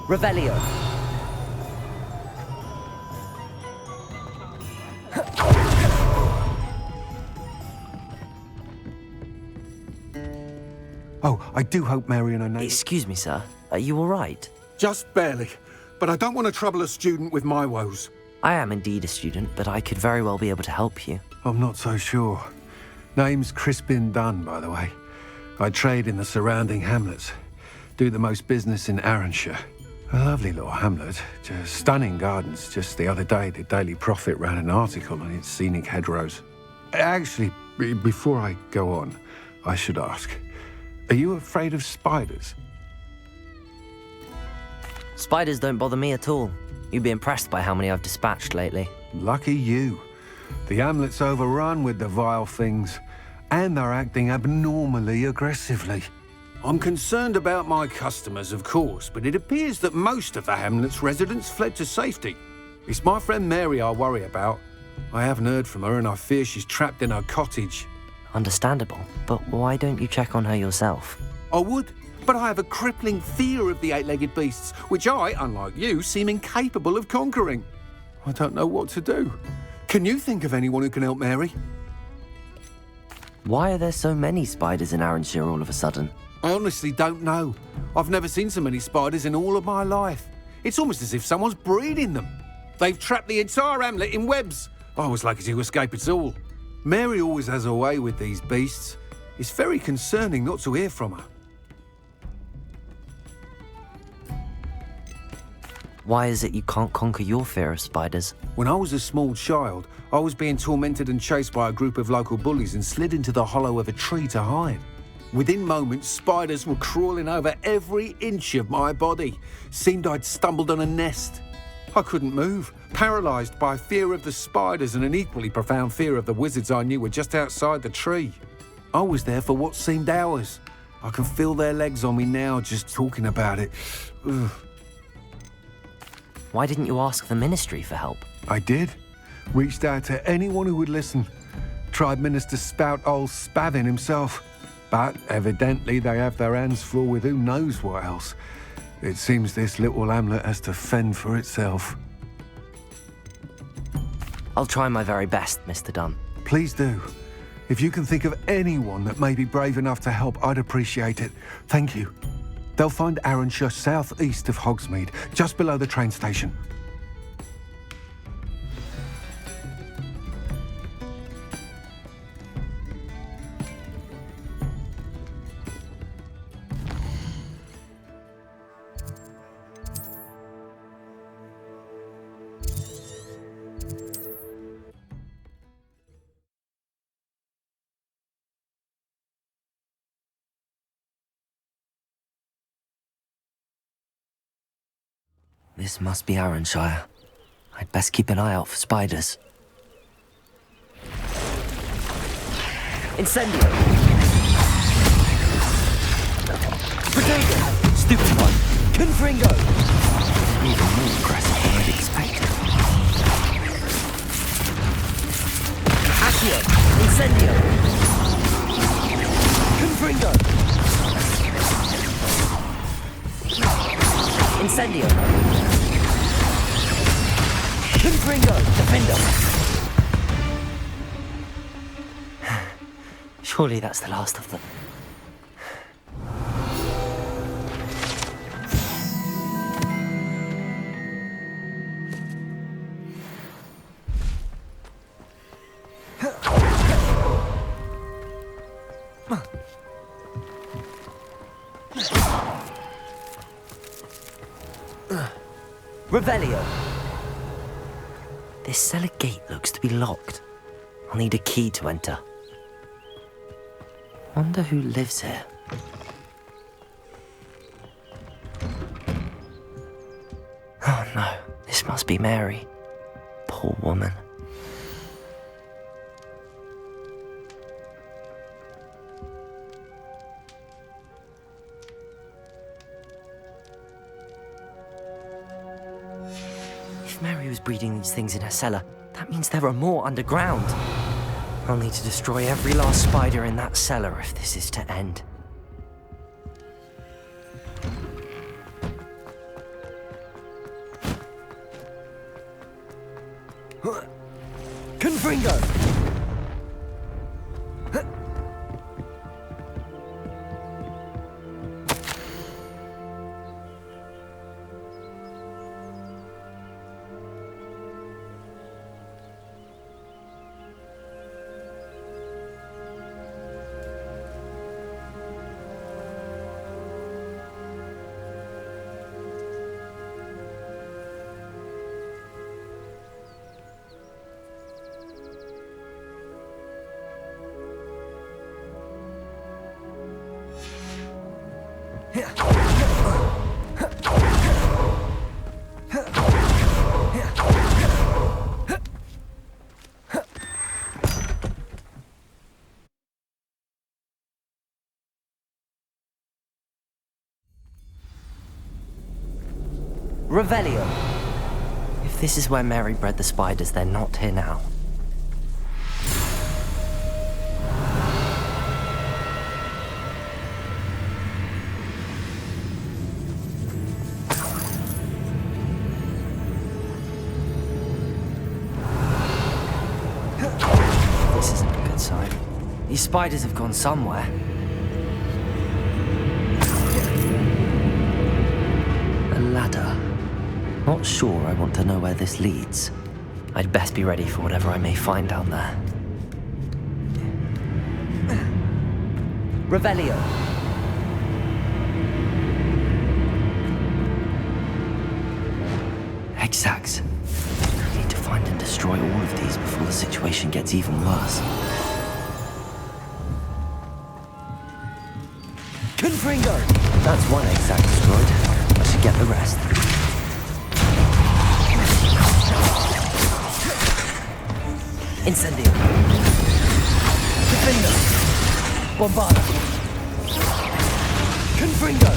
Revelio. Oh, I do hope Mary and her neighbour... Excuse me, sir. Are you all right? Just barely. But I don't want to trouble a student with my woes. I am indeed a student, but I could very well be able to help you. I'm not so sure. Name's Crispin Dunn, by the way. I trade in the surrounding hamlets. Do the most business in Arranshire. A lovely little hamlet. Just stunning gardens. Just the other day, the Daily Prophet ran an article on its scenic hedgerows. Actually, before I go on, I should ask, are you afraid of spiders? Spiders don't bother me at all. You'd be impressed by how many I've dispatched lately. Lucky you. The hamlet's overrun with the vile things, and they're acting abnormally aggressively. I'm concerned about my customers, of course, but it appears that most of the hamlet's residents fled to safety. It's my friend Mary I worry about. I haven't heard from her, and I fear she's trapped in her cottage. Understandable, but why don't you check on her yourself? I would, but I have a crippling fear of the eight-legged beasts, which I, unlike you, seem incapable of conquering. I don't know what to do. Can you think of anyone who can help Mary? Why are there so many spiders in Arranshire all of a sudden? I honestly don't know. I've never seen so many spiders in all of my life. It's almost as if someone's breeding them. They've trapped the entire hamlet in webs. I was lucky to escape it all. Mary always has a way with these beasts. It's very concerning not to hear from her. Why is it you can't conquer your fear of spiders? When I was a small child, I was being tormented and chased by a group of local bullies and slid into the hollow of a tree to hide. Within moments, spiders were crawling over every inch of my body. Seemed I'd stumbled on a nest. I couldn't move, paralysed by fear of the spiders and an equally profound fear of the wizards I knew were just outside the tree. I was there for what seemed hours. I can feel their legs on me now just talking about it. Ugh. Why didn't you ask the ministry for help? I did. Reached out to anyone who would listen. Tried Minister Spout old Spavin himself. But evidently they have their hands full with who knows what else. It seems this little hamlet has to fend for itself. I'll try my very best, Mr. Dunn. Please do. If you can think of anyone that may be brave enough to help, I'd appreciate it. Thank you. They'll find Arranshire southeast of Hogsmeade, just below the train station. This must be Arranshire. I'd best keep an eye out for spiders. Incendio! Potato! Stupid one! Confringo! Even more aggressive than I'd expected. Accio! Incendio! Confringo! Incendio! Confringo! Defendo! Surely that's the last of them. Revelio. This cellar gate looks to be locked. I'll need a key to enter. Wonder who lives here. Oh no, this must be Mary. Poor woman. If Mary was breeding these things in her cellar, that means there are more underground. I'll need to destroy every last spider in that cellar if this is to end. Confringo! Revelio. If this is where Mary bred the spiders, they're not here now. This isn't a good sign. These spiders have gone somewhere. A ladder. Not sure I want to know where this leads. I'd best be ready for whatever I may find down there. Revelio. Exacts. I need to find and destroy all of these before the situation gets even worse. Confringo! That's one exact destroyed. I should get the rest. Incendio. Defender! Bombarda! Confringo!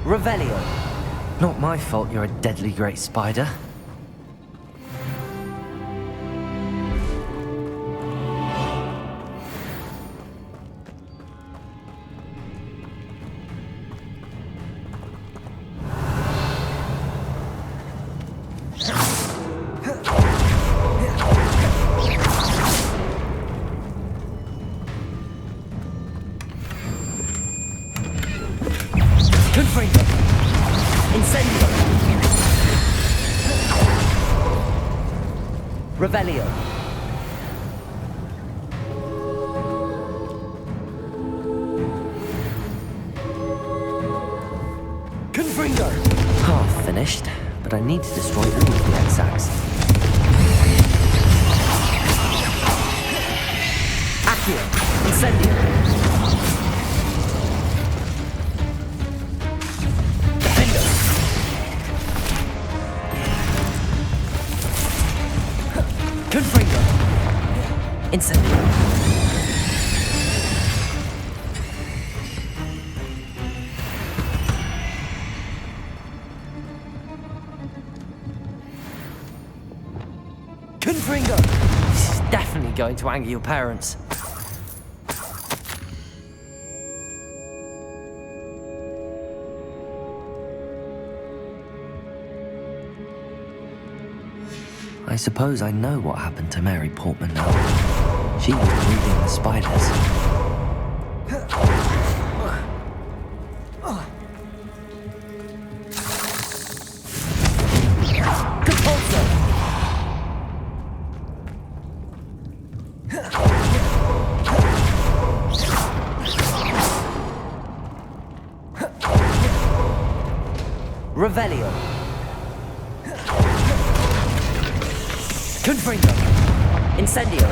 Revelio. Not my fault you're a deadly great spider. Confringo! Incendio! Revelio. Confringo! Half finished, but I need to destroy all of the exacts. Accio! Incendio! Defender! Confringo! Incendio. Confringo! This is definitely going to anger your parents. I suppose I know what happened to Mary Portman now. She was breeding the spiders. Revelio. Confringo. Incendio.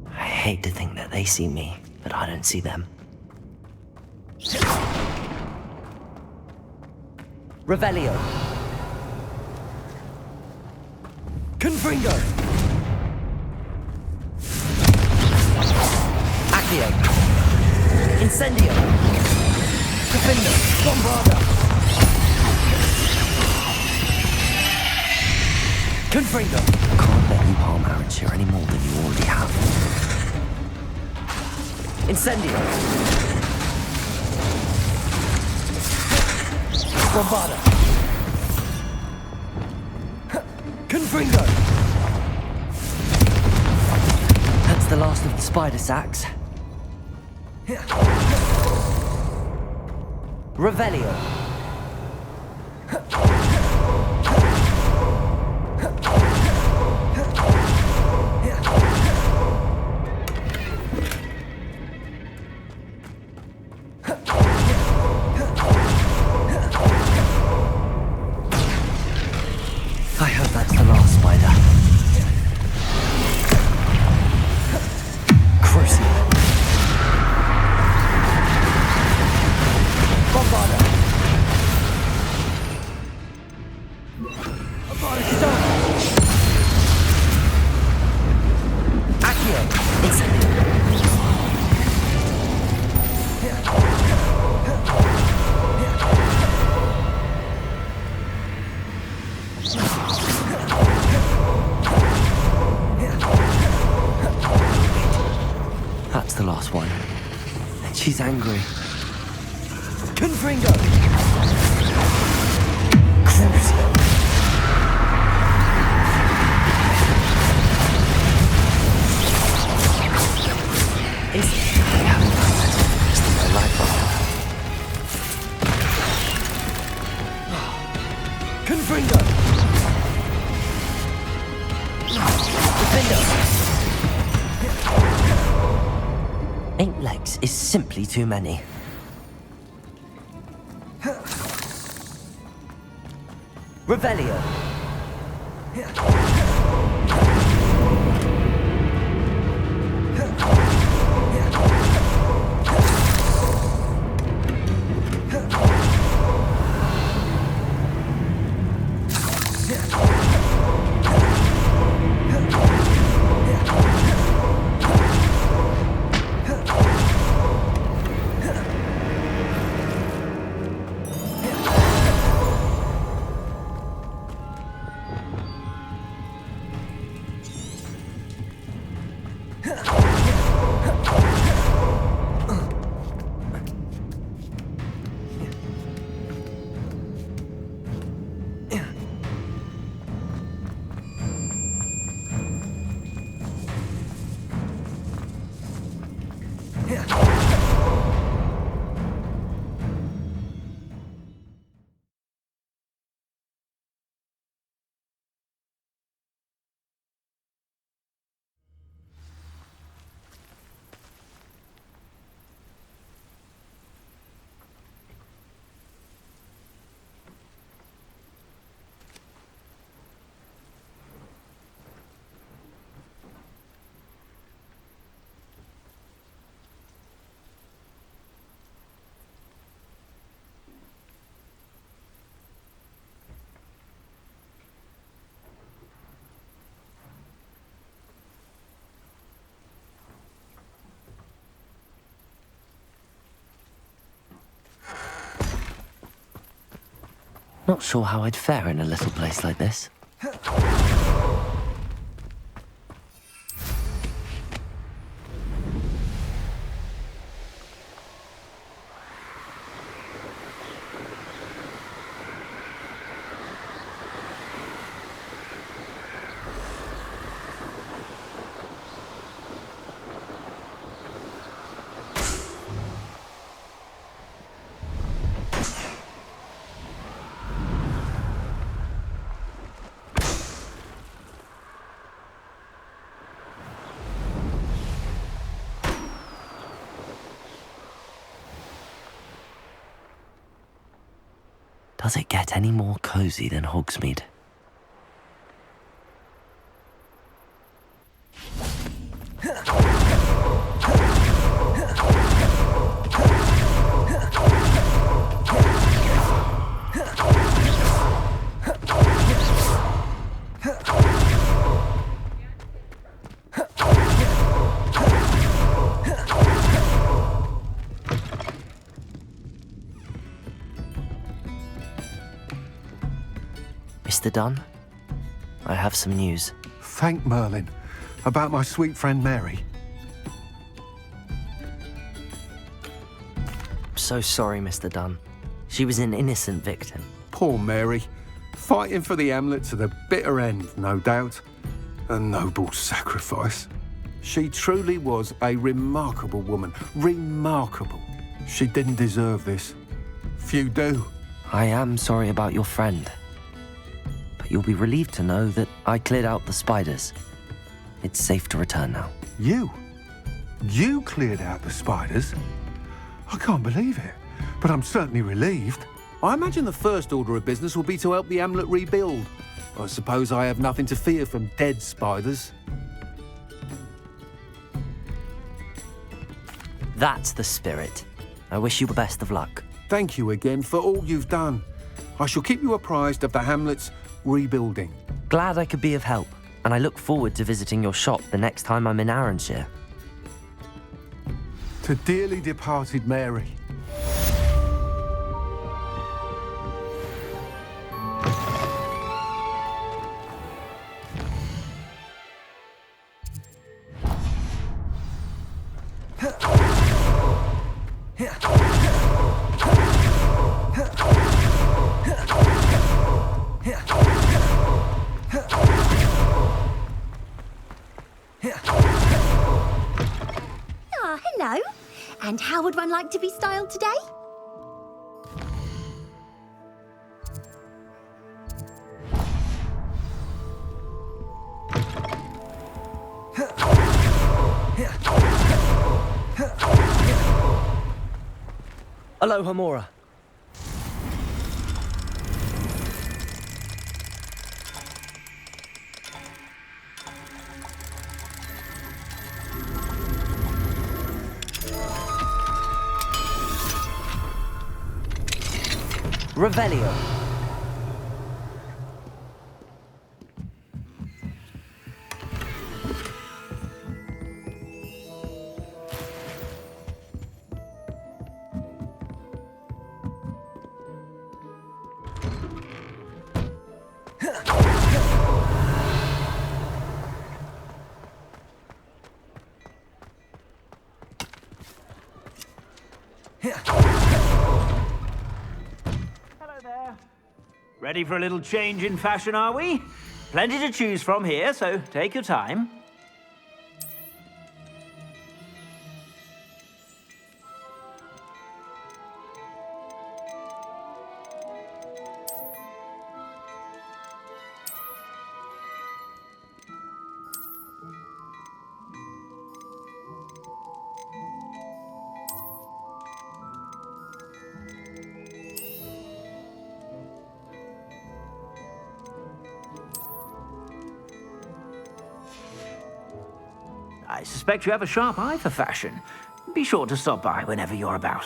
I hate to think that they see me, but I don't see them. Revelio. Confringo. Accio. Incendio. Defendo. Bombarda. Confringo. Can't let you harm Aaron's here any more than you already have. Incendio. Bombarda. Confringo. That's the last of the spider sacks. Revelio. I hope that's the last spider. Crucial. Bombarda. Accio. Incendio. That's the last one. And she's angry. Confringo! Crucial. I haven't done that just in my life before. Confringo! Defendo! 8 legs is simply too many. Revelio. Not sure how I'd fare in a little place like this. Does it get any more cozy than Hogsmeade? Mr. Dunn, I have some news. Thank Merlin. About my sweet friend Mary. I'm so sorry, Mr. Dunn. She was an innocent victim. Poor Mary. Fighting for the Hamlet to the bitter end, no doubt. A noble sacrifice. She truly was a remarkable woman. Remarkable. She didn't deserve this. Few do. I am sorry about your friend. But you'll be relieved to know that I cleared out the spiders. It's safe to return now. You? You cleared out the spiders? I can't believe it, but I'm certainly relieved. I imagine the first order of business will be to help the Hamlet rebuild. I suppose I have nothing to fear from dead spiders. That's the spirit. I wish you the best of luck. Thank you again for all you've done. I shall keep you apprised of the Hamlet's rebuilding. Glad I could be of help, and I look forward to visiting your shop the next time I'm in Arranshire. To dearly departed Mary. Hello. And how would one like to be styled today? Aloha, Mora. Revelio. Ready for a little change in fashion, are we? Plenty to choose from here, so take your time. I suspect you have a sharp eye for fashion. Be sure to stop by whenever you're about.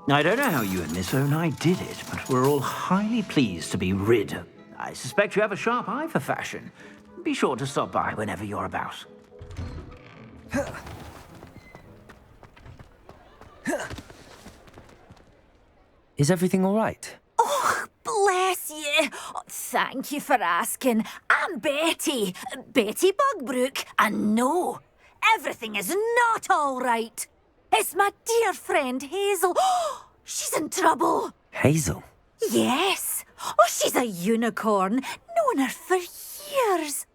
I don't know how you and Miss Onai did it, but we're all highly pleased to be rid. I suspect you have a sharp eye for fashion. Be sure to stop by whenever you're about. Is everything all right? Oh, bless you. Oh, thank you for asking. I'm Betty. Betty Bugbrook. And no, everything is not all right. It's my dear friend Hazel. Oh, she's in trouble. Hazel? Yes. Oh, she's a unicorn. Known her for years.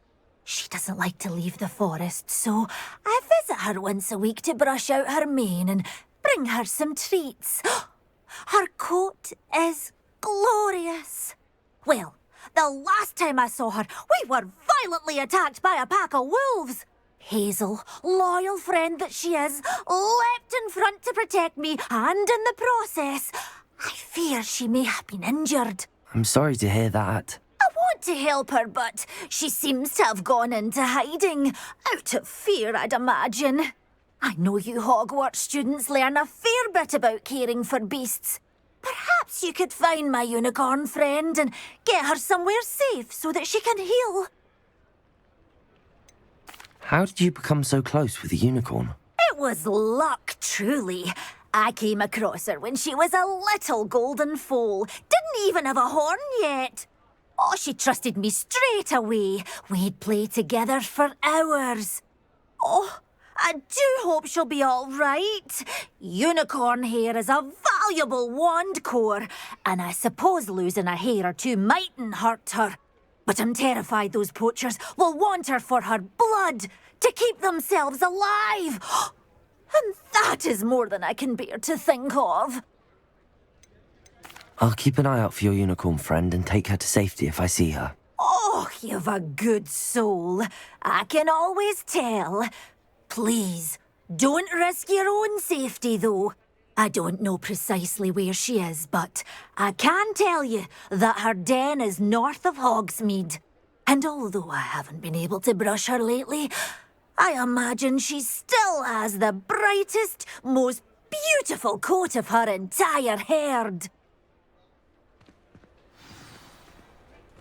She doesn't like to leave the forest, so I visit her once a week to brush out her mane and bring her some treats. Her coat is glorious. Well, The last time I saw her, we were violently attacked by a pack of wolves. Hazel, loyal friend that she is, leapt in front to protect me, and in the process, I fear she may have been injured. I'm sorry to hear that. I want to help her, but she seems to have gone into hiding. Out of fear, I'd imagine. I know you Hogwarts students learn a fair bit about caring for beasts. Perhaps you could find my unicorn friend and get her somewhere safe so that she can heal. How did you become so close with the unicorn? It was luck, truly. I came across her when she was a little golden foal. Didn't even have a horn yet. Oh, she trusted me straight away. We'd play together for hours. Oh, I do hope she'll be all right. Unicorn hair is a valuable wand core, and I suppose losing a hair or two mightn't hurt her. But I'm terrified those poachers will want her for her blood to keep themselves alive. And that is more than I can bear to think of. I'll keep an eye out for your unicorn friend and take her to safety if I see her. Oh, you've a good soul. I can always tell. Please, don't risk your own safety, though. I don't know precisely where she is, but I can tell you that her den is north of Hogsmeade. And although I haven't been able to brush her lately, I imagine she still has the brightest, most beautiful coat of her entire herd.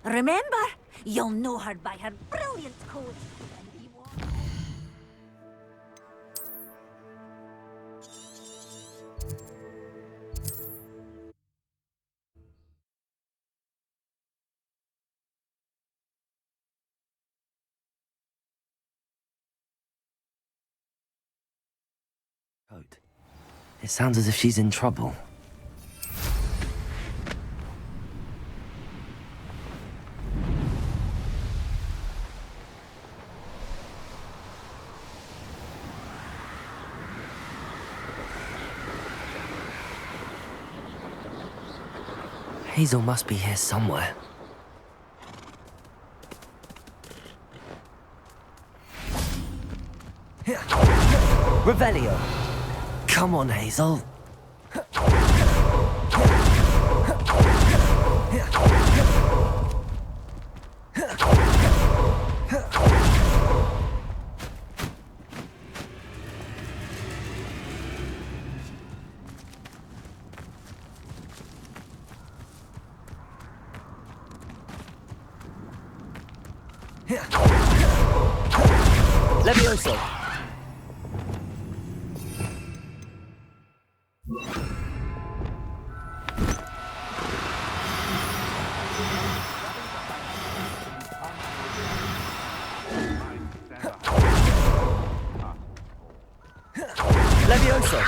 Remember, you'll know her by her brilliant coat. Coat. It sounds as if she's in trouble. Hazel must be here somewhere. Revelio! Come on, Hazel. Levioso! Levioso!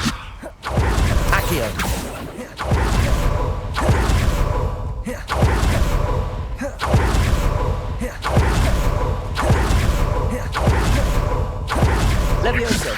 Accio! Levioso!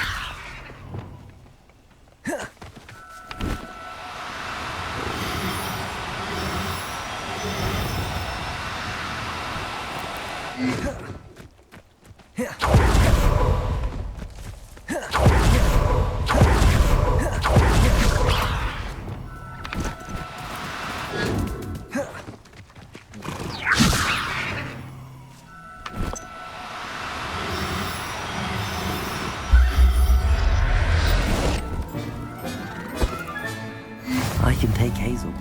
I can take Hazel.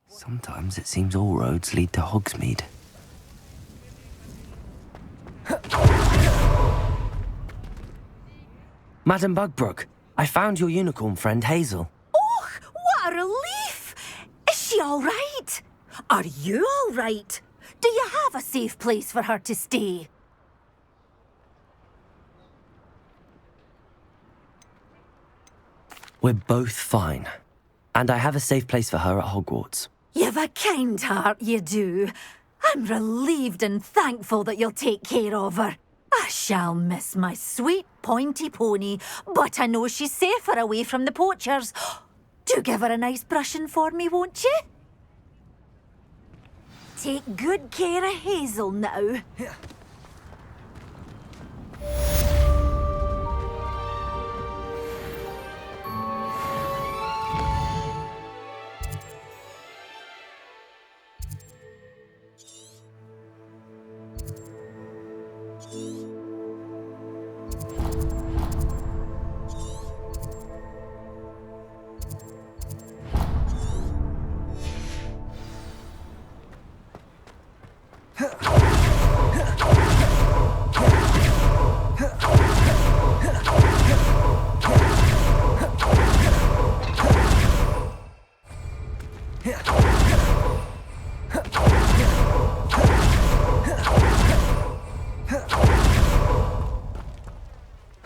Sometimes it seems all roads lead to Hogsmeade. Madam Bugbrook, I found your unicorn friend Hazel. Oh, what a relief! Is she all right? Are you all right? Do you have a safe place for her to stay? We're both fine. And I have a safe place for her at Hogwarts. You've a kind heart, you do. I'm relieved and thankful that you'll take care of her. I shall miss my sweet pointy pony, but I know she's safer away from the poachers. Do give her a nice brushing for me, won't you? Take good care of Hazel now.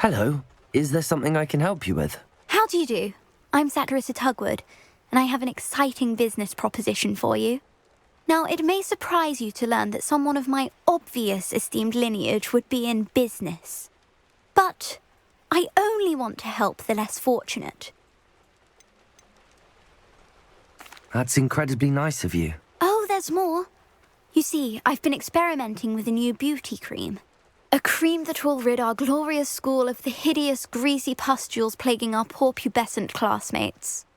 Hello. Is there something I can help you with? How do you do? I'm Satirissa Tugwood, and I have an exciting business proposition for you. Now, it may surprise you to learn that someone of my obvious esteemed lineage would be in business. But I only want to help the less fortunate. That's incredibly nice of you. Oh, there's more. You see, I've been experimenting with a new beauty cream. A cream that will rid our glorious school of the hideous, greasy pustules plaguing our poor pubescent classmates.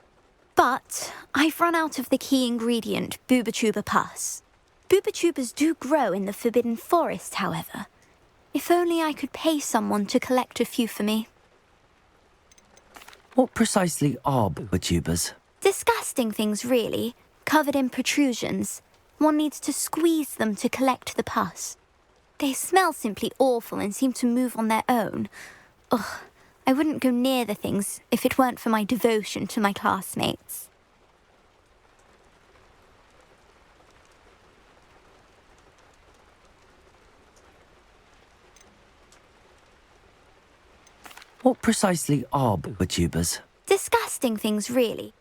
But I've run out of the key ingredient, Booba-Tuba pus. Booba-Tubas do grow in the Forbidden Forest, however. If only I could pay someone to collect a few for me. What precisely are Booba-Tubas? Disgusting things, really, covered in protrusions. One needs to squeeze them to collect the pus. They smell simply awful and seem to move on their own. Ugh, I wouldn't go near the things if it weren't for my devotion to my classmates. What precisely are Booba-Tubas? Disgusting things, really.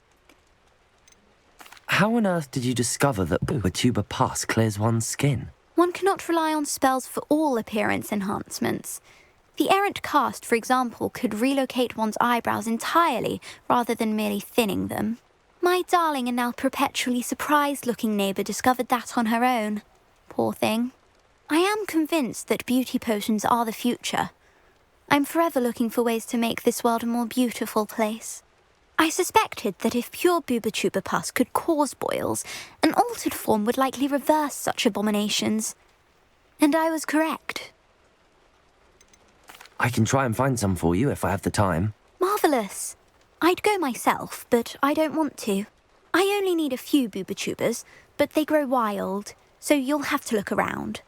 How on earth did you discover that Booba-Tuba pus clears one's skin? One cannot rely on spells for all appearance enhancements. The errant cast, for example, could relocate one's eyebrows entirely rather than merely thinning them. My darling and now perpetually surprised-looking neighbour discovered that on her own. Poor thing. I am convinced that beauty potions are the future. I'm forever looking for ways to make this world a more beautiful place. I suspected that if pure Booba-Tuba pus could cause boils, an altered form would likely reverse such abominations. And I was correct. I can try and find some for you if I have the time. Marvellous. I'd go myself, but I don't want to. I only need a few Booba-Tubas, but they grow wild, so you'll have to look around.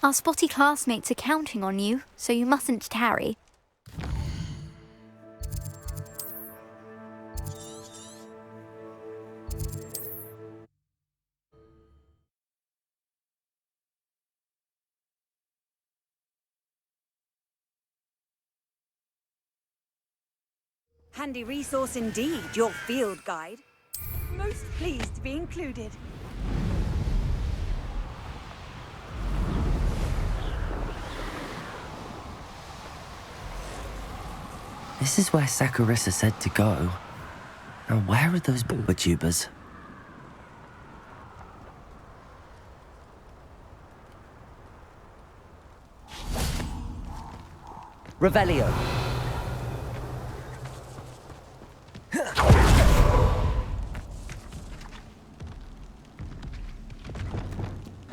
Our spotty classmates are counting on you, so you mustn't tarry. Handy resource indeed, your field guide. Most pleased to be included. This is where Satirissa said to go. Now where are those Booba-Tubas? Revelio.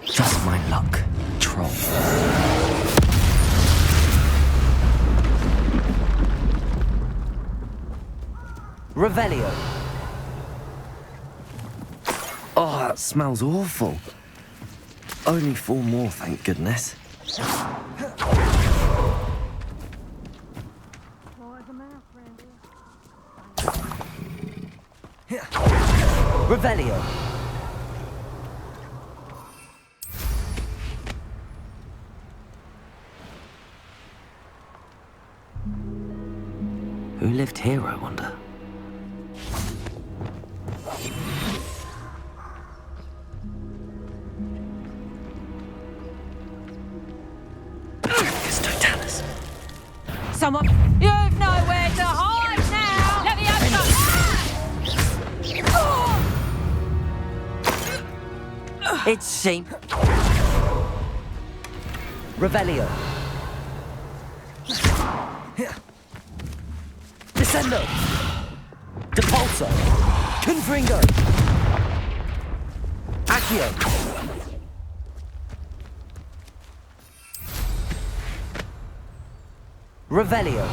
Just my luck, troll. Revelio. Oh, that smells awful. Only 4 more, thank goodness. Revelio. Who lived here, I wonder? Someone, you've nowhere to hide now. Let me open. It's sheep. Revelio. Descendo. Depulso. Confringo. Accio. Revelio.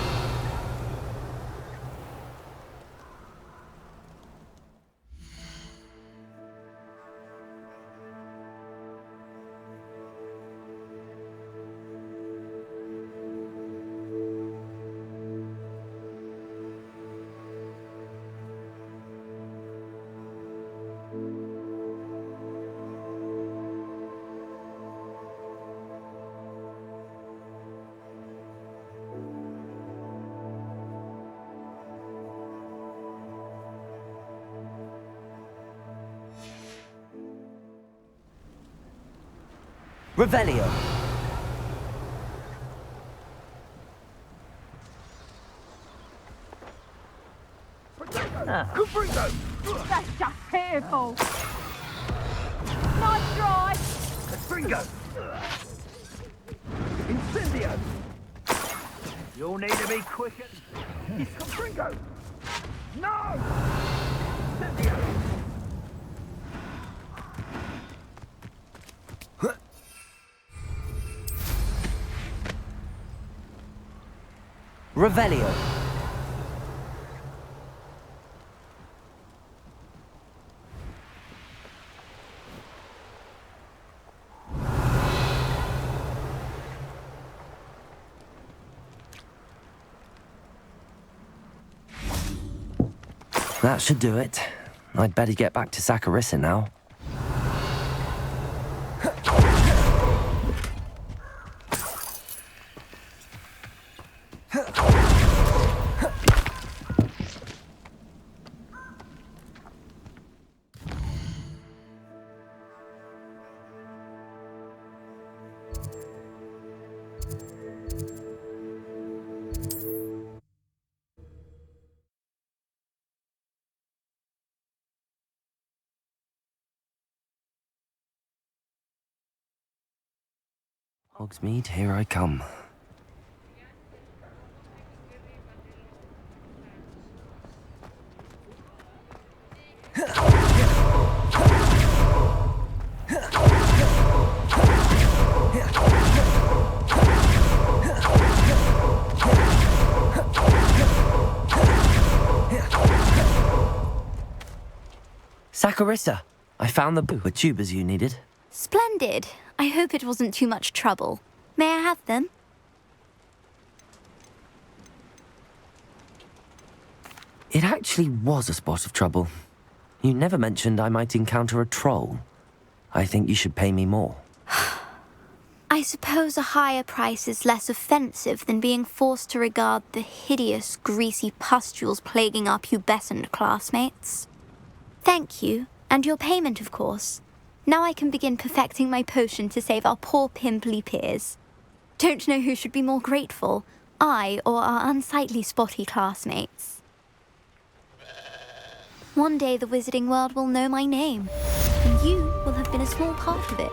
Revelio. That's just fearful. Nice try. Fringo! Incendio! You'll need to be quicker. Fringo! No! Incendio! Revelio. That should do it. I'd better get back to Saccharissa now. Hogsmeade, here I come. Saccharissa, I found the tubers you needed. Splendid. I hope it wasn't too much trouble. May I have them? It actually was a spot of trouble. You never mentioned I might encounter a troll. I think you should pay me more. I suppose a higher price is less offensive than being forced to regard the hideous, greasy pustules plaguing our pubescent classmates. Thank you, and your payment, of course. Now I can begin perfecting my potion to save our poor pimply peers. Don't know who should be more grateful, I or our unsightly spotty classmates. One day the wizarding world will know my name, and you will have been a small part of it.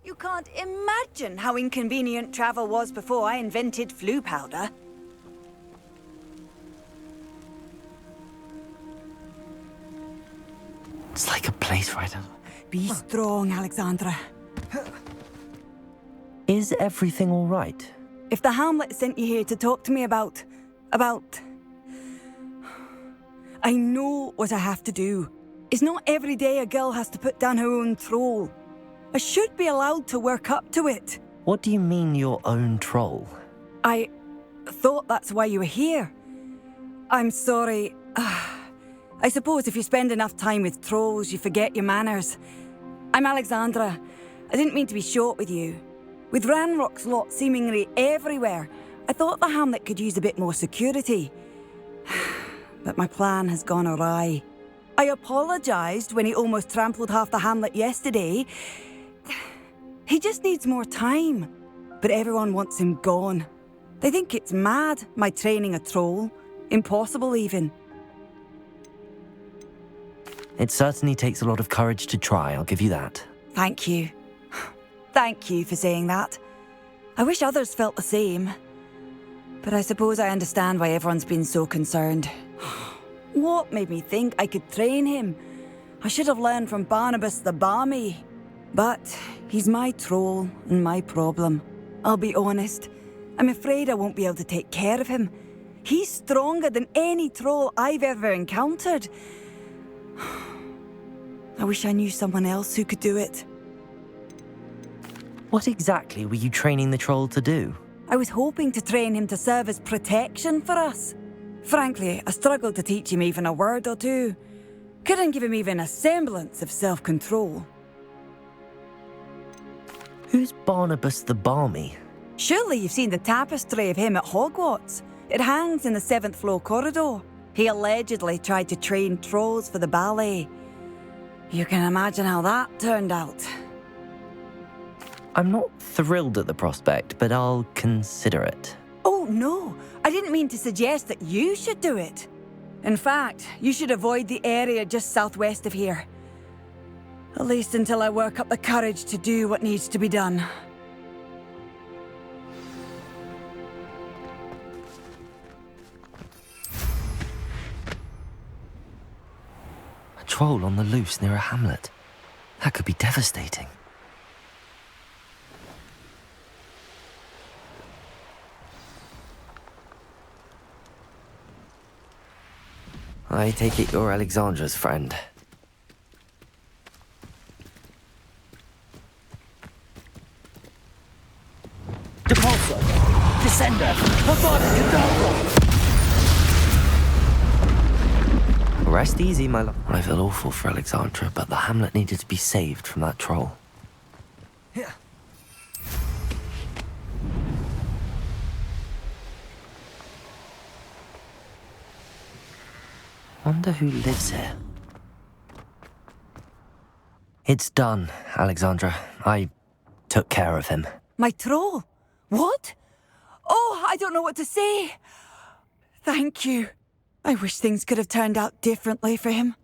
You can't imagine how inconvenient travel was before I invented flu powder. It's like a place right now. Be strong, Alexandra. Is everything all right? If the Hamlet sent you here to talk to me about... I know what I have to do. It's not every day a girl has to put down her own troll. I should be allowed to work up to it. What do you mean, your own troll? I thought that's why you were here. I'm sorry. I suppose if you spend enough time with trolls, you forget your manners. I'm Alexandra. I didn't mean to be short with you. With Ranrock's lot seemingly everywhere, I thought the Hamlet could use a bit more security. But my plan has gone awry. I apologised when he almost trampled half the Hamlet yesterday. He just needs more time. But everyone wants him gone. They think it's mad, my training a troll. Impossible, even. It certainly takes a lot of courage to try, I'll give you that. Thank you. Thank you for saying that. I wish others felt the same. But I suppose I understand why everyone's been so concerned. What made me think I could train him? I should have learned from Barnabas the Balmy. But he's my troll and my problem. I'll be honest. I'm afraid I won't be able to take care of him. He's stronger than any troll I've ever encountered. I wish I knew someone else who could do it. What exactly were you training the troll to do? I was hoping to train him to serve as protection for us. Frankly, I struggled to teach him even a word or two. Couldn't give him even a semblance of self-control. Who's Barnabas the Balmy? Surely you've seen the tapestry of him at Hogwarts. It hangs in the 7th floor corridor. He allegedly tried to train trolls for the ballet. You can imagine how that turned out. I'm not thrilled at the prospect, but I'll consider it. Oh, no. I didn't mean to suggest that you should do it. In fact, you should avoid the area just southwest of here. At least until I work up the courage to do what needs to be done. A troll on the loose near a hamlet. That could be devastating. I take it you're Alexandra's friend. Depulso! Descender! Rest easy, my love. I feel awful for Alexandra, but the hamlet needed to be saved from that troll. Wonder who lives here. It's done, Alexandra. I took care of him. My troll? What? Oh, I don't know what to say. Thank you. I wish things could have turned out differently for him.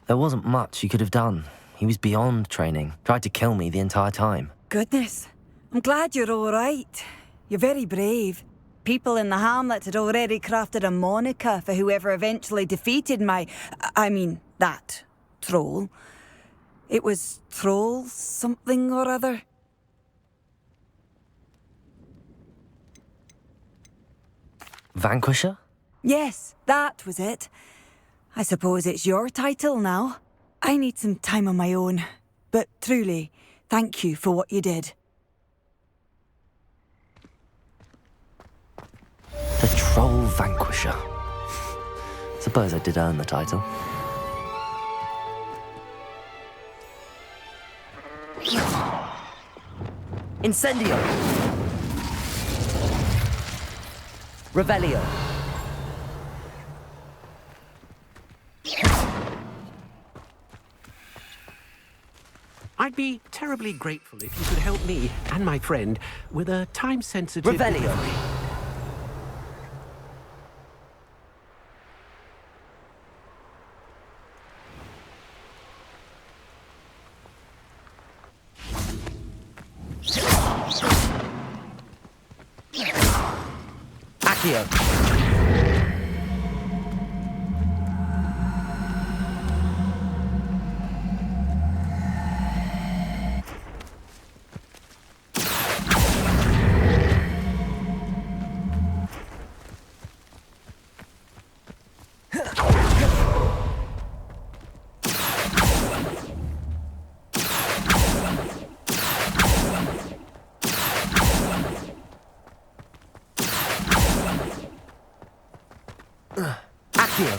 There wasn't much you could have done. He was beyond training. Tried to kill me the entire time. Goodness. I'm glad you're all right. You're very brave. People in the hamlet had already crafted a moniker for whoever eventually defeated that troll. It was Troll something or other. Vanquisher? Yes, that was it. I suppose it's your title now. I need some time on my own. But truly, thank you for what you did. The Troll Vanquisher. Suppose I did earn the title. Incendio! Revelio! I'd be terribly grateful if you could help me and my friend with a time-sensitive... Revelio! Accio! Accio!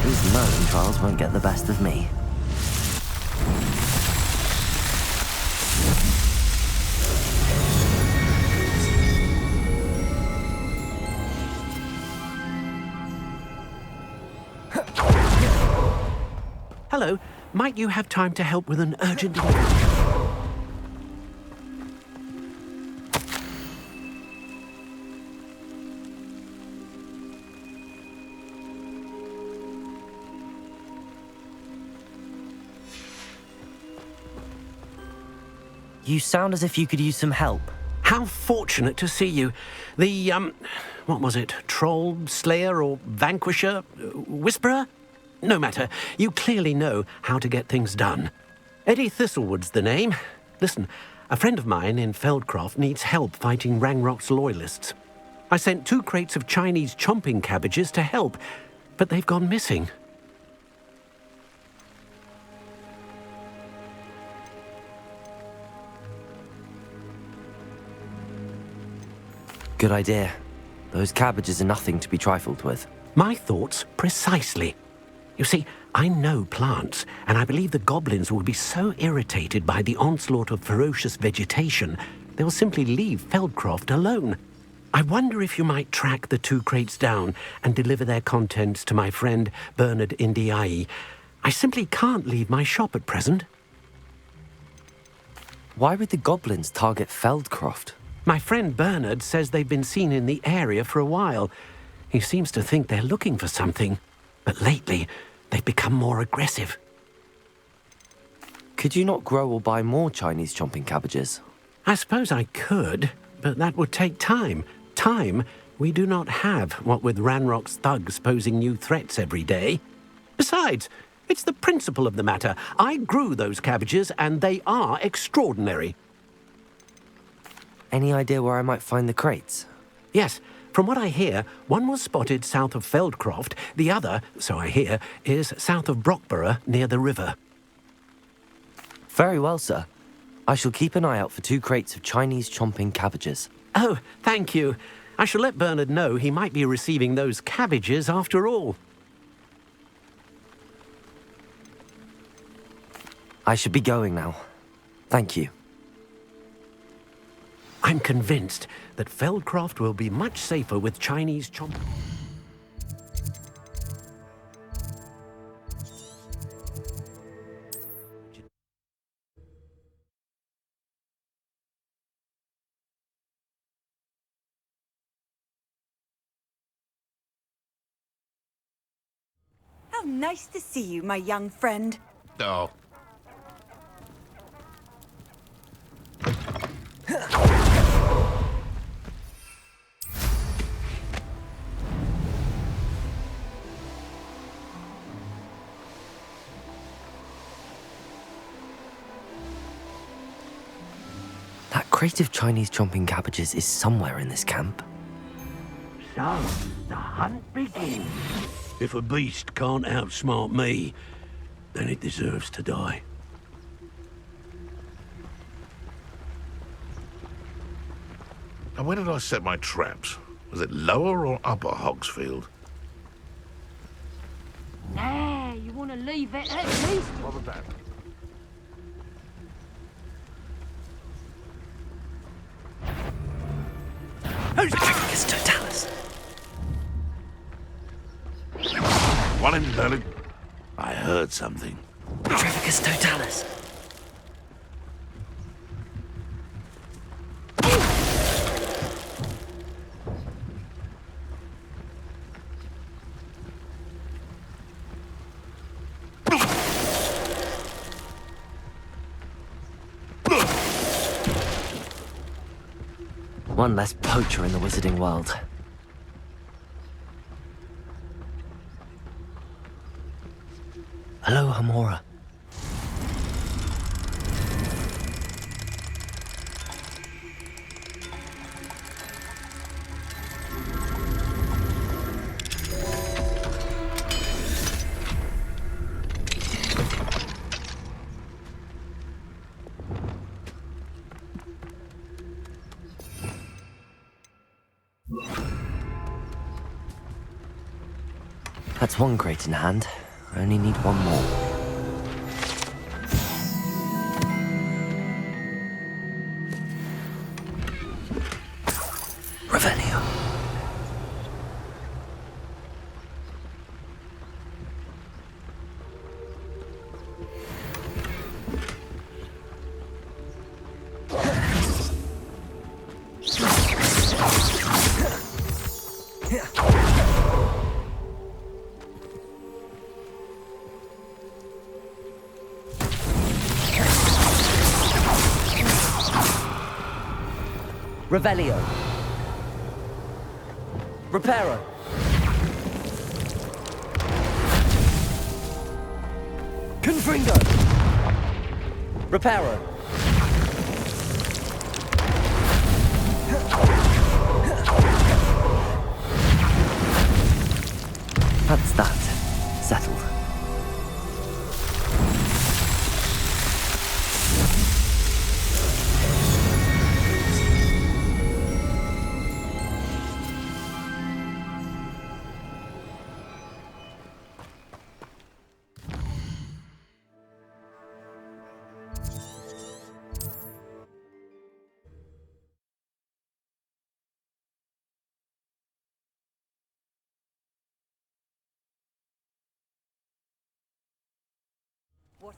These Merlin trials won't get the best of me. Hello, might you have time to help with an urgent... You sound as if you could use some help. How fortunate to see you. The, what was it? Troll, Slayer, or Vanquisher? Whisperer? No matter. You clearly know how to get things done. Eddie Thistlewood's the name. Listen, a friend of mine in Feldcroft needs help fighting Rangrock's loyalists. I sent 2 crates of Chinese chomping cabbages to help, but they've gone missing. Good idea. Those cabbages are nothing to be trifled with. My thoughts precisely. You see, I know plants, and I believe the goblins will be so irritated by the onslaught of ferocious vegetation, they'll simply leave Feldcroft alone. I wonder if you might track the 2 crates down and deliver their contents to my friend Bernard Indiai. I simply can't leave my shop at present. Why would the goblins target Feldcroft? My friend Bernard says they've been seen in the area for a while. He seems to think they're looking for something, but lately they've become more aggressive. Could you not grow or buy more Chinese chomping cabbages? I suppose I could, but that would take time. Time we do not have, what with Ranrock's thugs posing new threats every day. Besides, it's the principle of the matter. I grew those cabbages, and they are extraordinary. Any idea where I might find the crates? Yes, from what I hear, one was spotted south of Feldcroft, the other, so I hear, is south of Brockborough near the river. Very well, sir. I shall keep an eye out for 2 crates of Chinese chomping cabbages. Oh, thank you. I shall let Bernard know he might be receiving those cabbages after all. I should be going now. Thank you. I'm convinced that Feldcroft will be much safer with Chinese chomp. How nice to see you, my young friend. Oh. That crate of Chinese chomping cabbages is somewhere in this camp. So, the hunt begins. If a beast can't outsmart me, then it deserves to die. And where did I set my traps? Was it lower or upper Hogsfield? Nah, you want to leave it at least. What was that? Who's Totalis? One in Berlin. I heard something. Trevicus Totalis. One less poacher in the wizarding world. Hello, Hamora. That's one crate in hand. I only need one more. Revelio. Revelio. Reparo. Confringo. Reparo. That's that. Settled.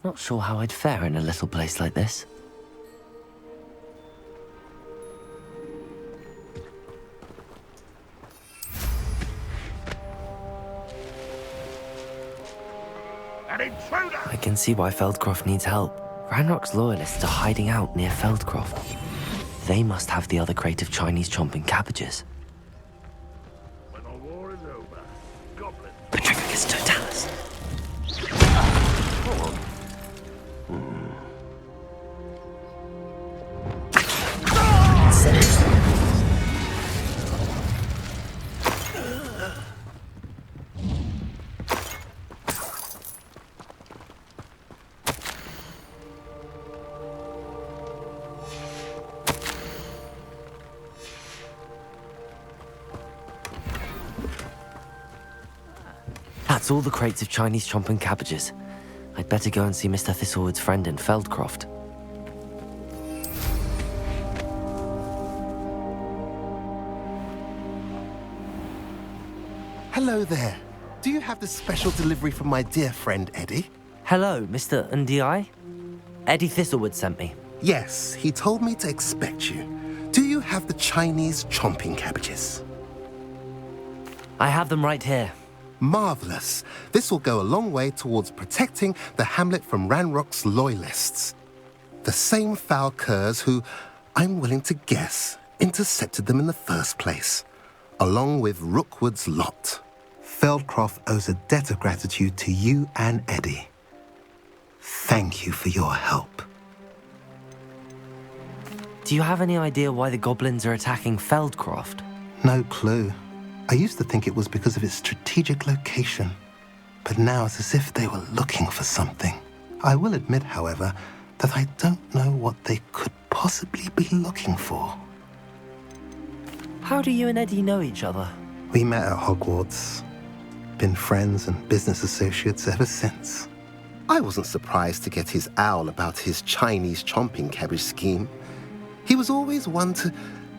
Not sure how I'd fare in a little place like this. An intruder! I can see why Feldcroft needs help. Ranrock's loyalists are hiding out near Feldcroft. They must have the other crate of Chinese chomping cabbages. When the war is over, goblins... Petrificus totalis. That's all the crates of Chinese chomping cabbages. I'd better go and see Mr. Thistlewood's friend in Feldcroft. Hello there. Do you have the special delivery from my dear friend Eddie? Hello, Mr. Ndi? Eddie Thistlewood sent me. Yes, he told me to expect you. Do you have the Chinese chomping cabbages? I have them right here. Marvelous. This will go a long way towards protecting the hamlet from Ranrock's loyalists. The same foul curs who, I'm willing to guess, intercepted them in the first place, along with Rookwood's lot. Feldcroft owes a debt of gratitude to you and Eddie. Thank you for your help. Do you have any idea why the goblins are attacking Feldcroft? No clue. I used to think it was because of its strategic location, but now it's as if they were looking for something. I will admit, however, that I don't know what they could possibly be looking for. How do you and Eddie know each other? We met at Hogwarts. Been friends and business associates ever since. I wasn't surprised to get his owl about his Chinese chomping cabbage scheme. He was always one to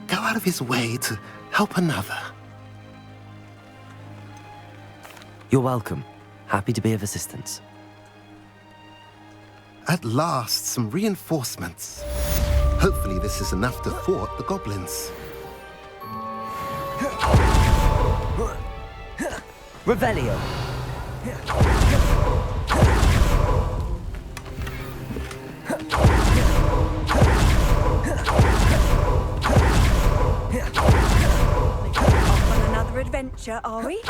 go out of his way to help another. You're welcome. Happy to be of assistance. At last, some reinforcements. Hopefully this is enough to thwart the goblins. Revelio. adventure, are we?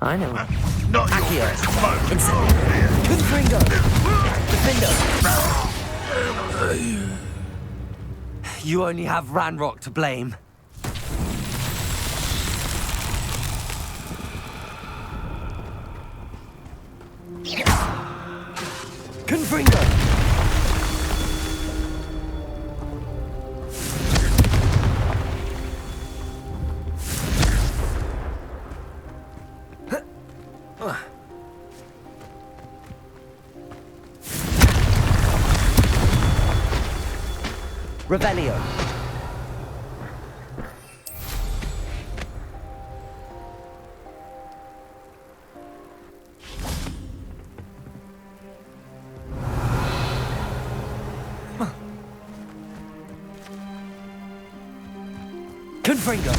I know. Not Accio. your best moment. Insect. Confringo. Defender. You only have Ranrock to blame. Confringo. Revelio. Confringo.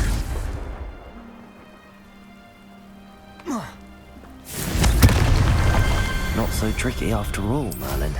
Not so tricky after all, Merlin.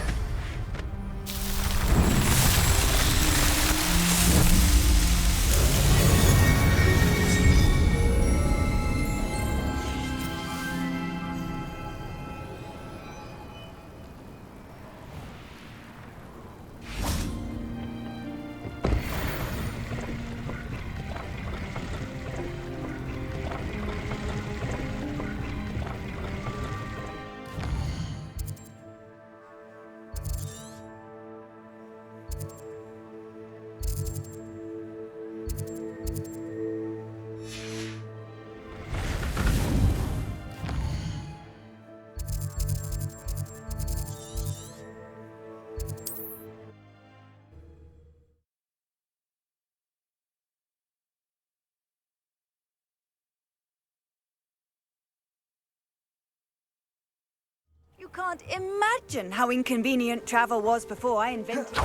You can't imagine how inconvenient travel was before I invented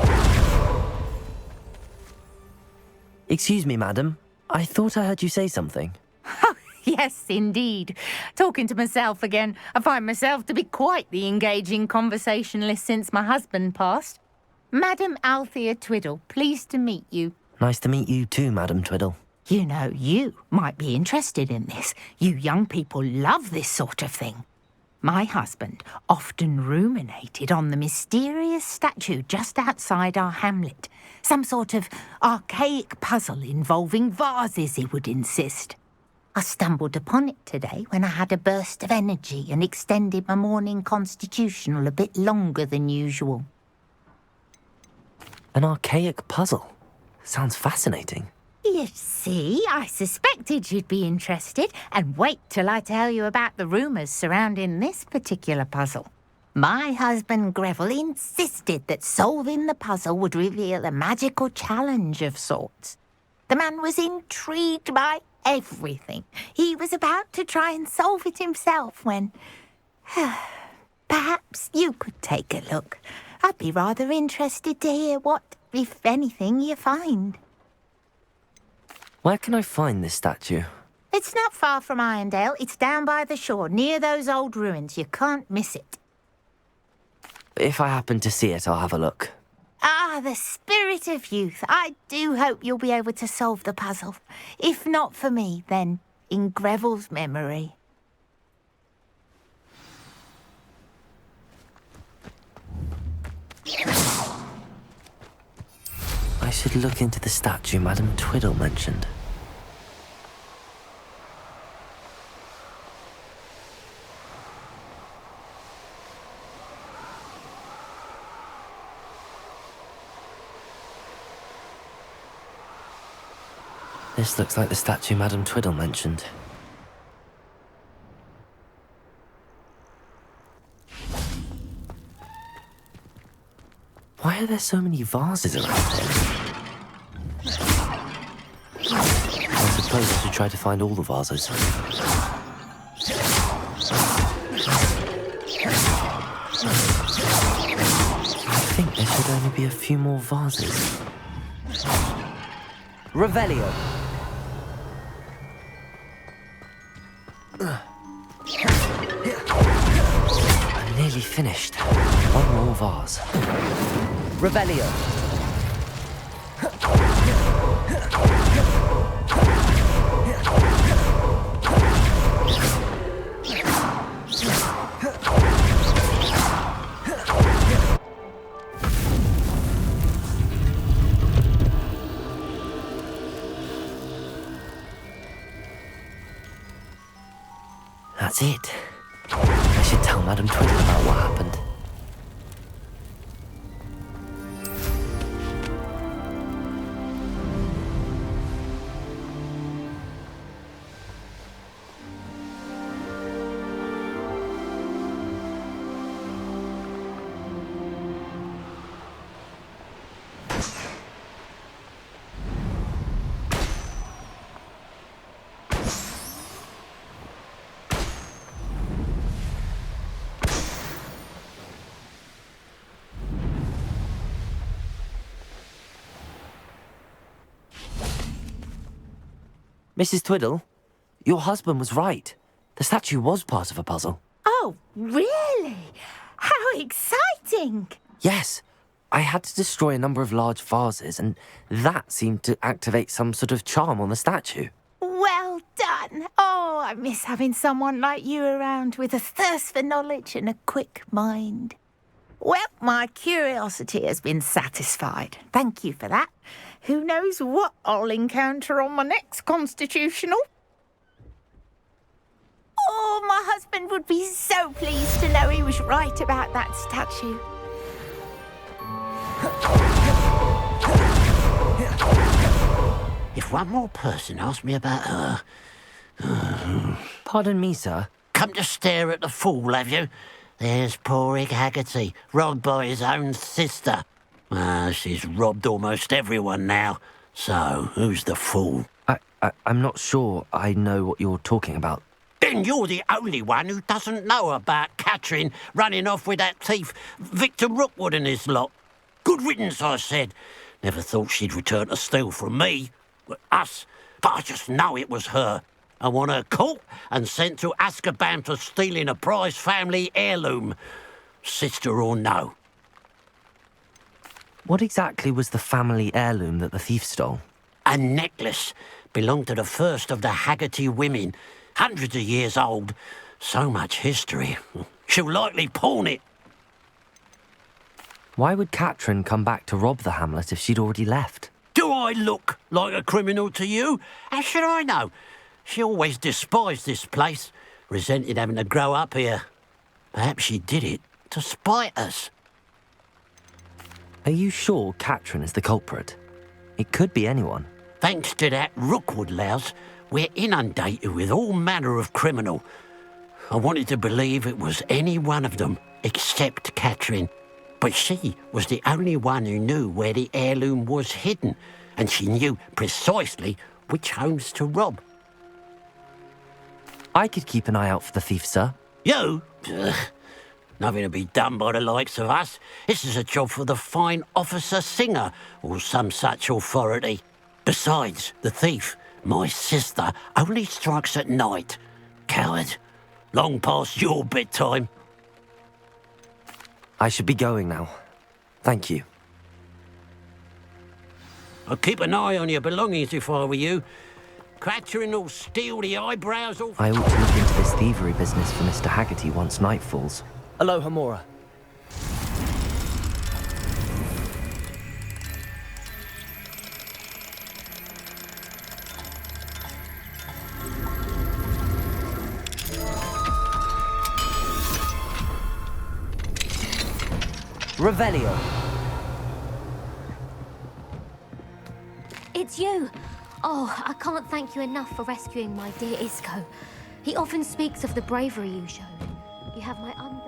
Excuse me, madam. I thought I heard you say something. Yes, indeed. Talking to myself again. I find myself to be quite the engaging conversationalist since my husband passed. Madam Althea Twiddle, pleased to meet you. Nice to meet you too, Madam Twiddle. You know, you might be interested in this. You young people love this sort of thing. My husband often ruminated on the mysterious statue just outside our hamlet. Some sort of archaic puzzle involving vases, he would insist. I stumbled upon it today when I had a burst of energy and extended my morning constitutional a bit longer than usual. An archaic puzzle. Sounds fascinating. You see, I suspected you'd be interested, and wait till I tell you about the rumours surrounding this particular puzzle. My husband Greville insisted that solving the puzzle would reveal a magical challenge of sorts. The man was intrigued by everything. He was about to try and solve it himself when... Perhaps you could take a look. I'd be rather interested to hear what, if anything, you find. Where can I find this statue? It's not far from Irondale. It's down by the shore, near those old ruins. You can't miss it. If I happen to see it, I'll have a look. Ah, the spirit of youth. I do hope you'll be able to solve the puzzle. If not for me, then in Greville's memory. I should look into the statue Madam Twiddle mentioned. This looks like the statue Madame Twiddle mentioned. Why are there so many vases around here? I suppose I should try to find all the vases. I think there should only be a few more vases. Revelio. I'm nearly finished. One more vase. Revelio. That's it. I should tell Madame Twiddle about what happened. Mrs. Twiddle, your husband was right. The statue was part of a puzzle. Oh, really? How exciting! Yes, I had to destroy a number of large vases, and that seemed to activate some sort of charm on the statue. Well done. Oh, I miss having someone like you around with a thirst for knowledge and a quick mind. Well, my curiosity has been satisfied. Thank you for that. Who knows what I'll encounter on my next constitutional? Oh, my husband would be so pleased to know he was right about that statue. If one more person asks me about her... Pardon me, sir. Come to stare at the fool, have you? There's poor Ig Haggerty, robbed by his own sister. She's robbed almost everyone now. So, who's the fool? I'm not sure I know what you're talking about. Then you're the only one who doesn't know about Catherine running off with that thief, Victor Rookwood and his lot. Good riddance, I said. Never thought she'd return to steal from me. Us. But I just know it was her. I want her caught and sent to Azkaban for stealing a prize family heirloom. Sister or no. What exactly was the family heirloom that the thief stole? A necklace. Belonged to the first of the Haggerty women. Hundreds of years old. So much history. She'll likely pawn it. Why would Catherine come back to rob the hamlet if she'd already left? Do I look like a criminal to you? How should I know? She always despised this place, resented having to grow up here. Perhaps she did it to spite us. Are you sure Catherine is the culprit? It could be anyone. Thanks to that Rookwood louse, we're inundated with all manner of criminal. I wanted to believe it was any one of them, except Catherine. But she was the only one who knew where the heirloom was hidden, and she knew precisely which homes to rob. I could keep an eye out for the thief, sir. You? Ugh. Nothing to be done by the likes of us. This is a job for the fine officer Singer, or some such authority. Besides, the thief, my sister, only strikes at night. Coward. Long past your bedtime. I should be going now. Thank you. I'd keep an eye on your belongings if I were you. Catherine will steal the eyebrows off... I ought to look into this thievery business for Mr. Haggerty once night falls. Aloha, Mora. Revelio. It's you. Oh, I can't thank you enough for rescuing my dear Isco. He often speaks of the bravery you showed. You have my undying...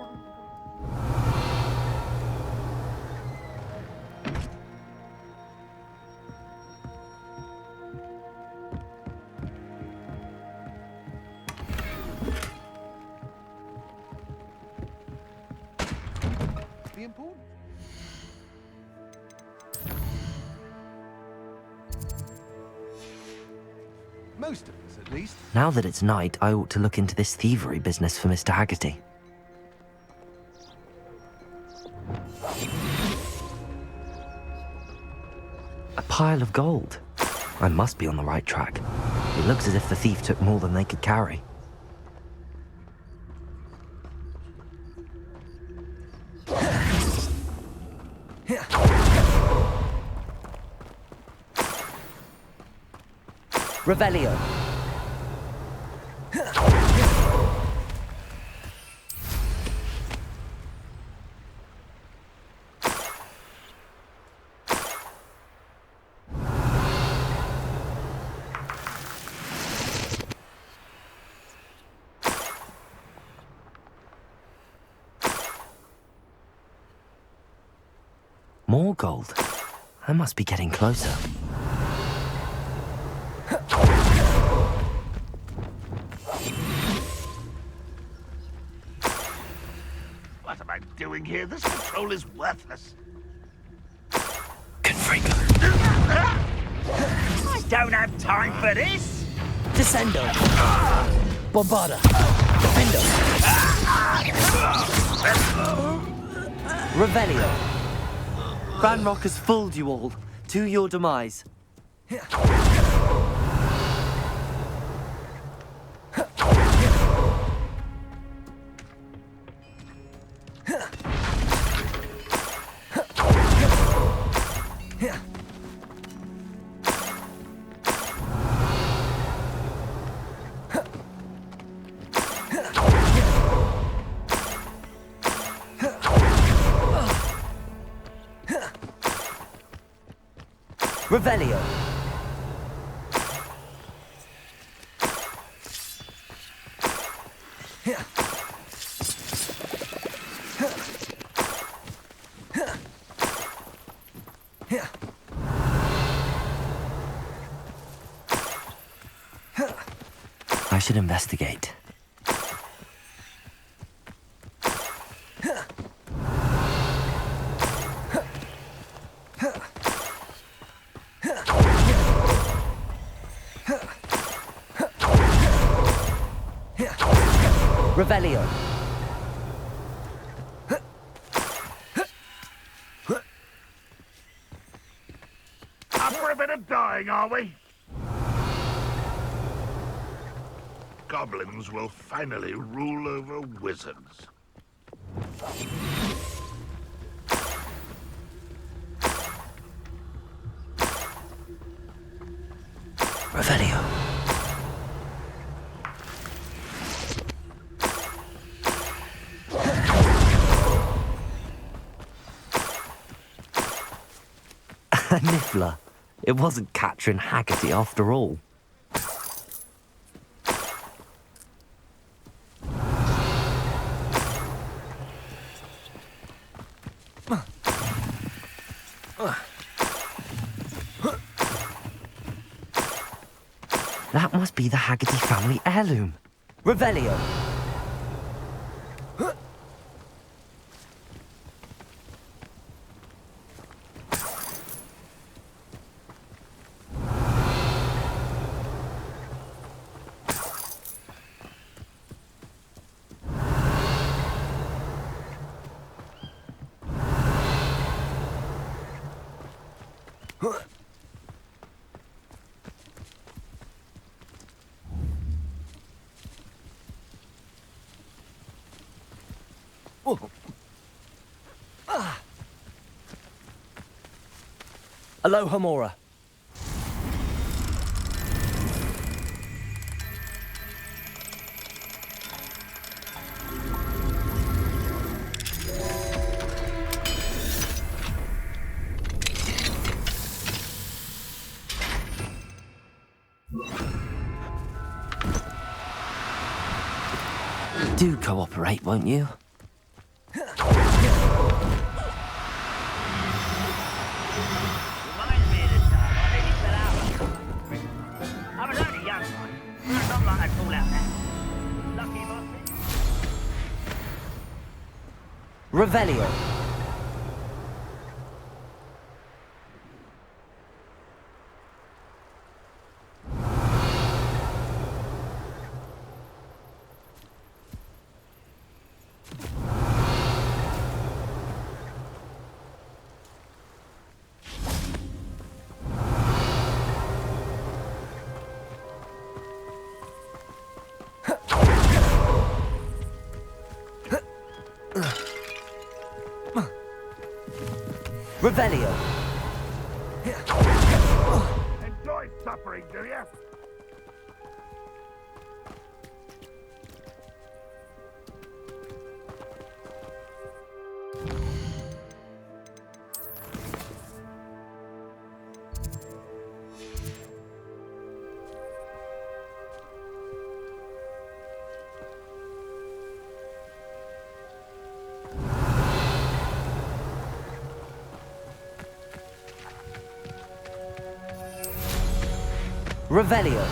Be important. Most of us, at least. Now that it's night, I ought to look into this thievery business for Mr. Haggerty. A pile of gold. I must be on the right track. It looks as if the thief took more than they could carry. Revelio. More gold. I must be getting closer. What am I doing here? This patrol is worthless. Confringo. I don't have time for this! Descendo. Bombarda. Defendo. Revelio. Ranrock has fooled you all. To your demise. Revelio. I should investigate. Revelio. Up for a bit of dying, are we? Goblins will finally rule over wizards. Revelio. A niffler. It wasn't Catherine Haggerty after all. That must be the Haggerty family heirloom. Revelio. Aloha Mora. Do cooperate, won't you? Reminds me of the time I nearly fell out of it. I was only young, mind. Not like I'd fall out now. Lucky if I Revelio. Revelio. Enjoy suffering, do you? Revelio.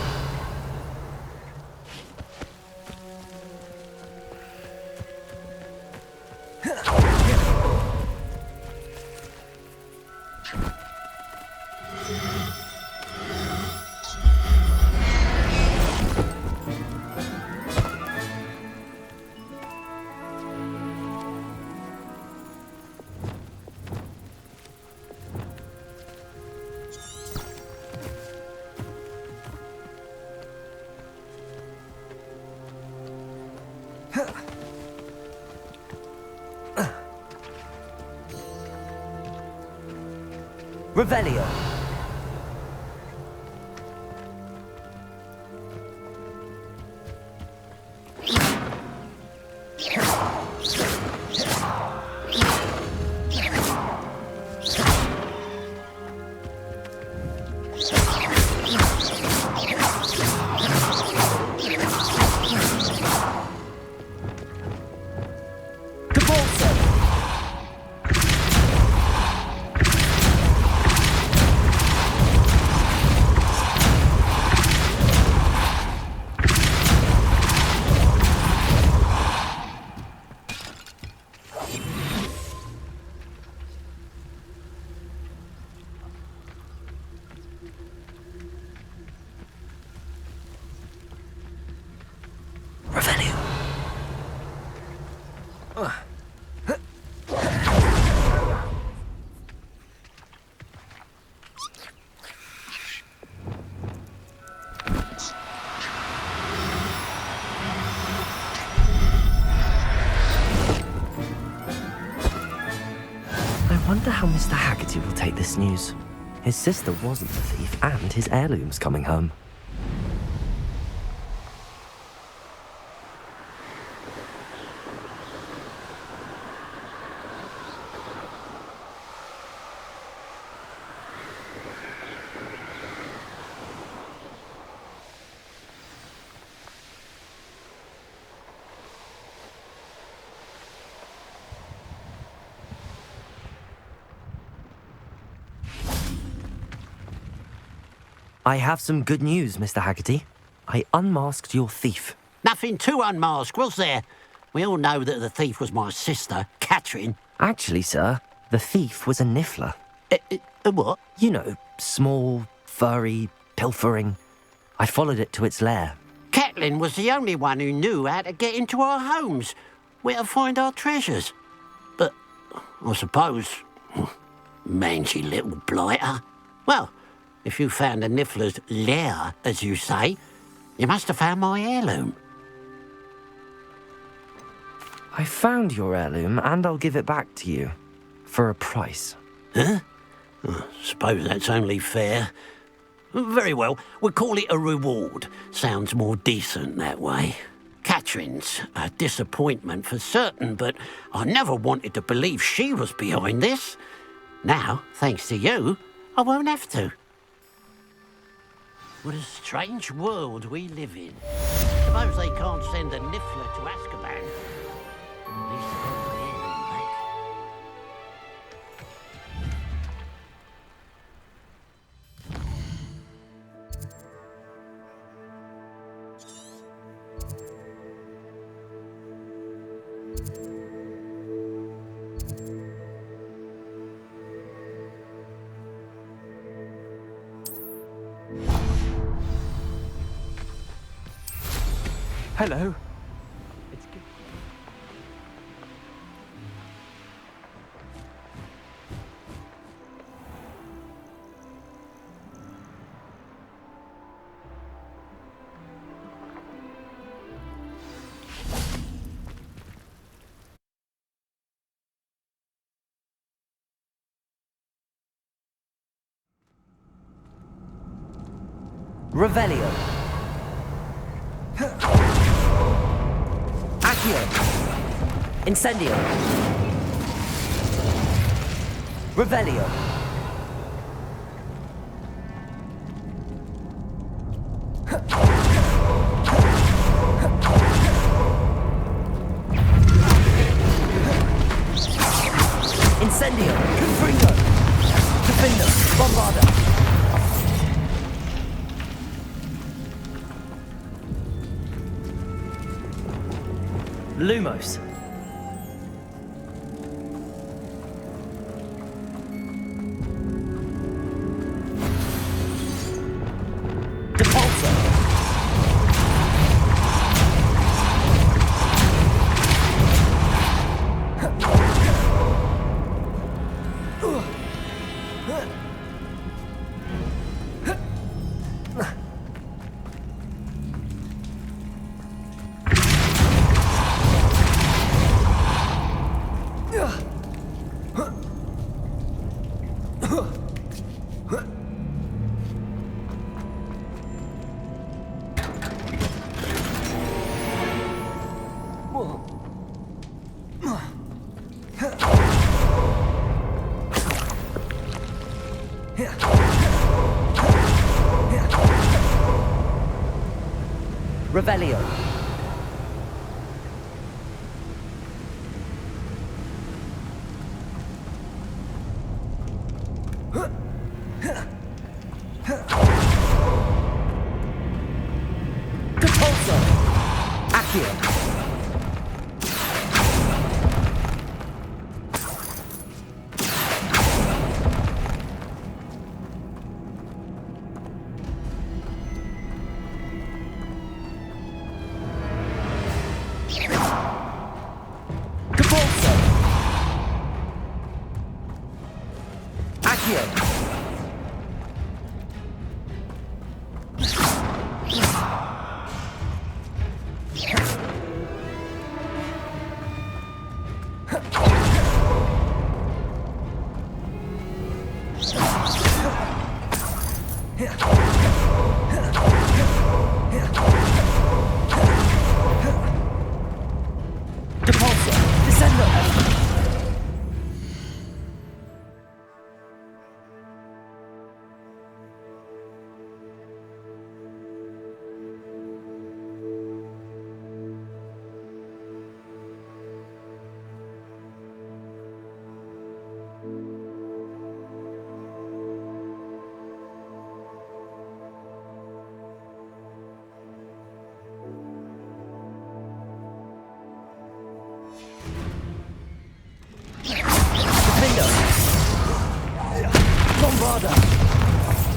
Revelio. I wonder how Mr. Haggerty will take this news. His sister wasn't the thief, and his heirloom's coming home. I have some good news, Mr. Haggerty. I unmasked your thief. Nothing to unmask, was there? We all know that the thief was my sister, Catherine. Actually, sir, the thief was a niffler. What? You know, small, furry, pilfering. I followed it to its lair. Catelyn was the only one who knew how to get into our homes, where to find our treasures. But I suppose, mangy little blighter. Well, if you found the niffler's lair, as you say, you must have found my heirloom. I found your heirloom, and I'll give it back to you. For a price. Huh? I suppose that's only fair. Very well, we'll call it a reward. Sounds more decent that way. Catherine's a disappointment for certain, but I never wanted to believe she was behind this. Now, thanks to you, I won't have to. What a strange world we live in. Suppose they can't send a niffler to Azkaban. Hello. Revelio. Accio. Incendio. Revelio. Incendio. Confringo. Defendo. Bombarda. Lumos. Depulso. Revelio. Depulso. Accio.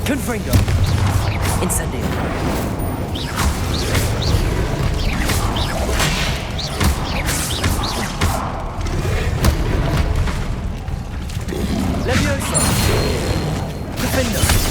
Confringo. Incendio. Levioso. Defendo.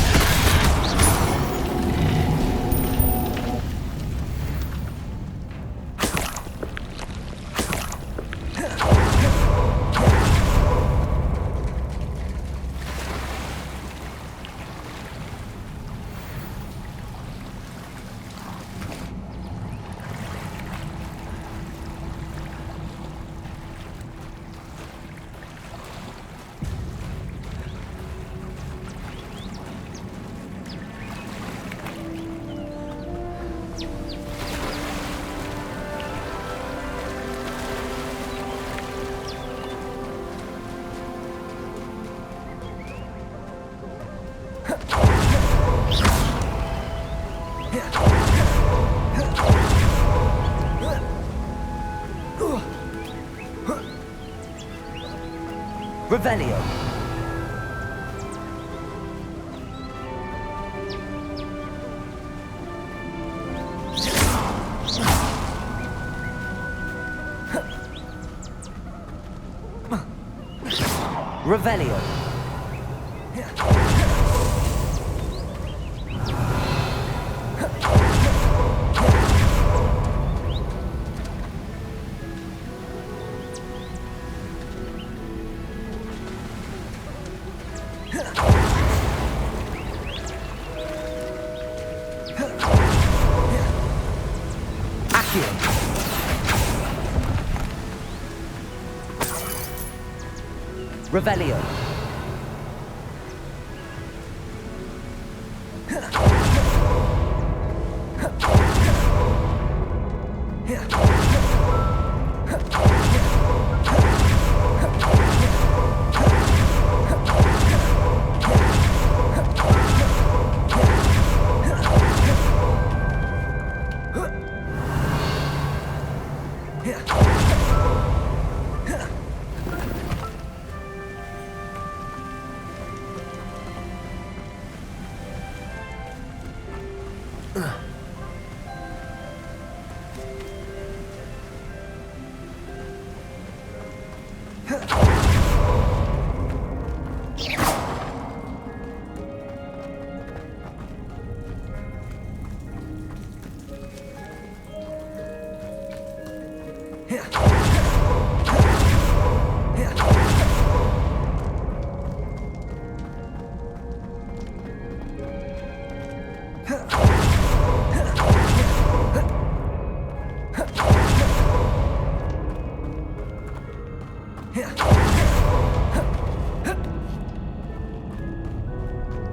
Revelio. Revelio. Revelio.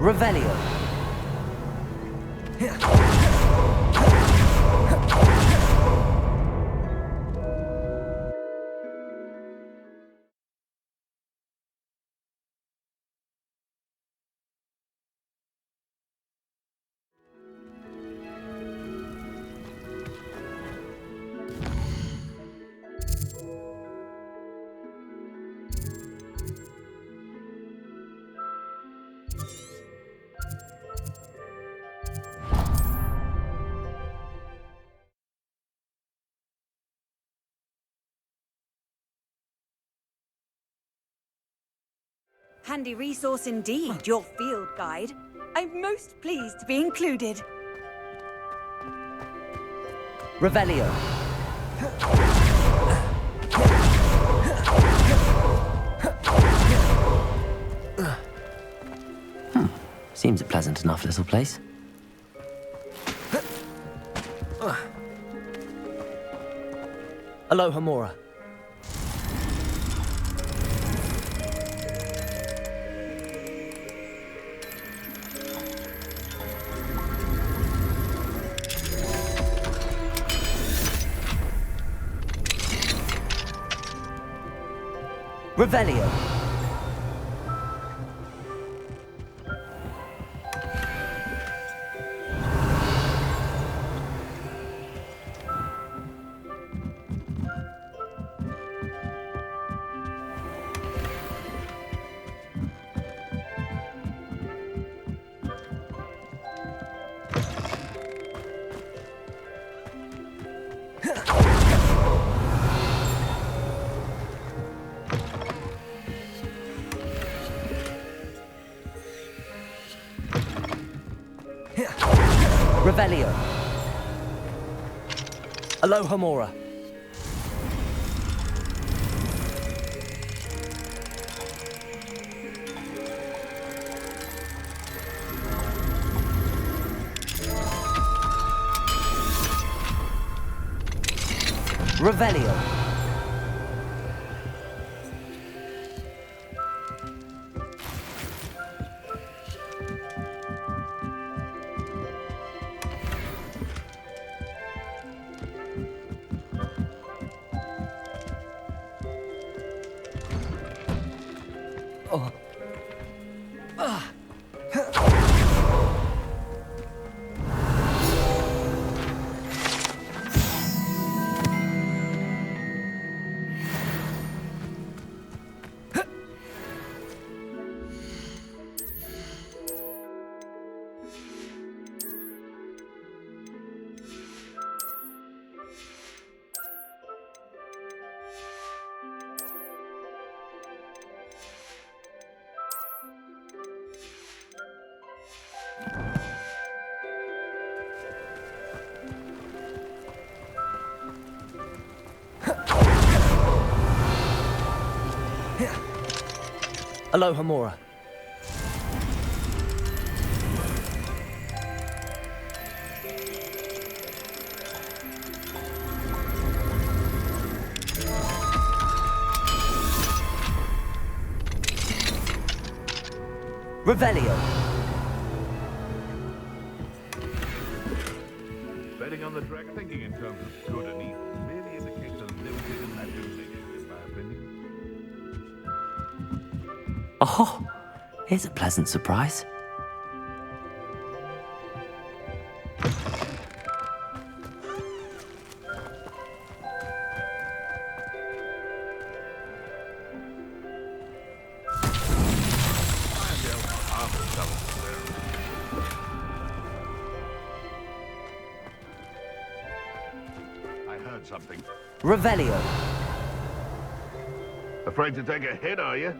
Revelio. Handy resource indeed, your field guide. I'm most pleased to be included. Revelio. Seems a pleasant enough little place. Aloha Mora. Revelio. Revelio. Aloha Mora. Revelio. Aloha Mora. Revelio. Betting on the dragon, thinking in terms of good and evil, merely indicates a limited imagination, in my opinion. Oh, here's a pleasant surprise. I heard something. Revelio. Afraid to take a hit, are you?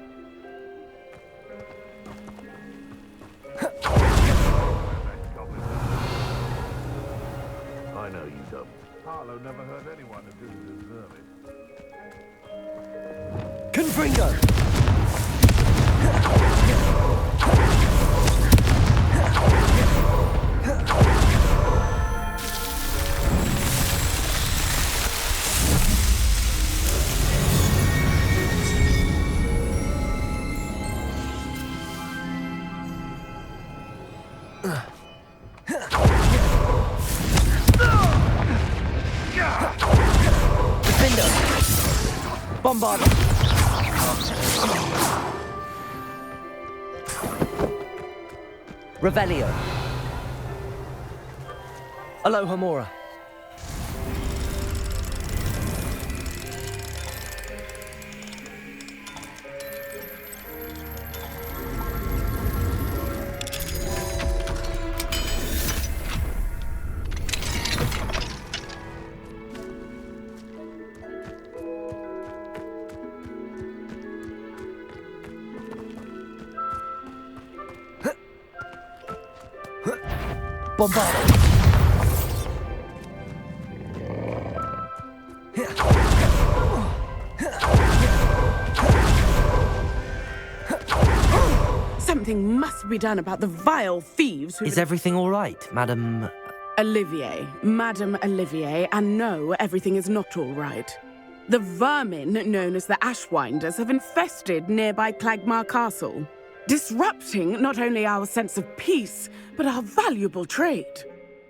I know you don't. Harlow never hurt anyone who didn't deserve it. Confringo. Bombard! Revelio. Aloha Mora. Bombard! Something must be done about the vile thieves who... Is everything all right, Madam... Olivier, Madame Olivier, and no, everything is not all right. The vermin known as the Ashwinders have infested nearby Clagmar Castle, disrupting not only our sense of peace, but our valuable trade.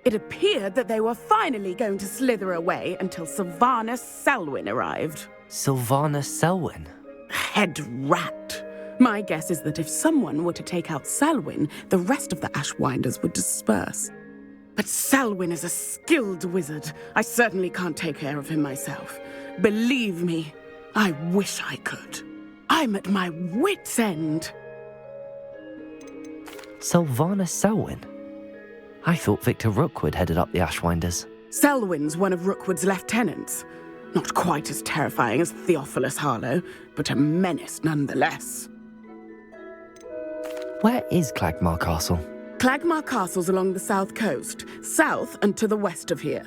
It appeared that they were finally going to slither away until Sylvanus Selwyn arrived. Sylvanus Selwyn? Head rat. My guess is that if someone were to take out Selwyn, the rest of the Ashwinders would disperse. But Selwyn is a skilled wizard. I certainly can't take care of him myself. Believe me, I wish I could. I'm at my wit's end. Sylvanus Selwyn? I thought Victor Rookwood headed up the Ashwinders. Selwyn's one of Rookwood's lieutenants. Not quite as terrifying as Theophilus Harlow, but a menace nonetheless. Where is Clagmar Castle? Clagmar Castle's along the south coast, south and to the west of here.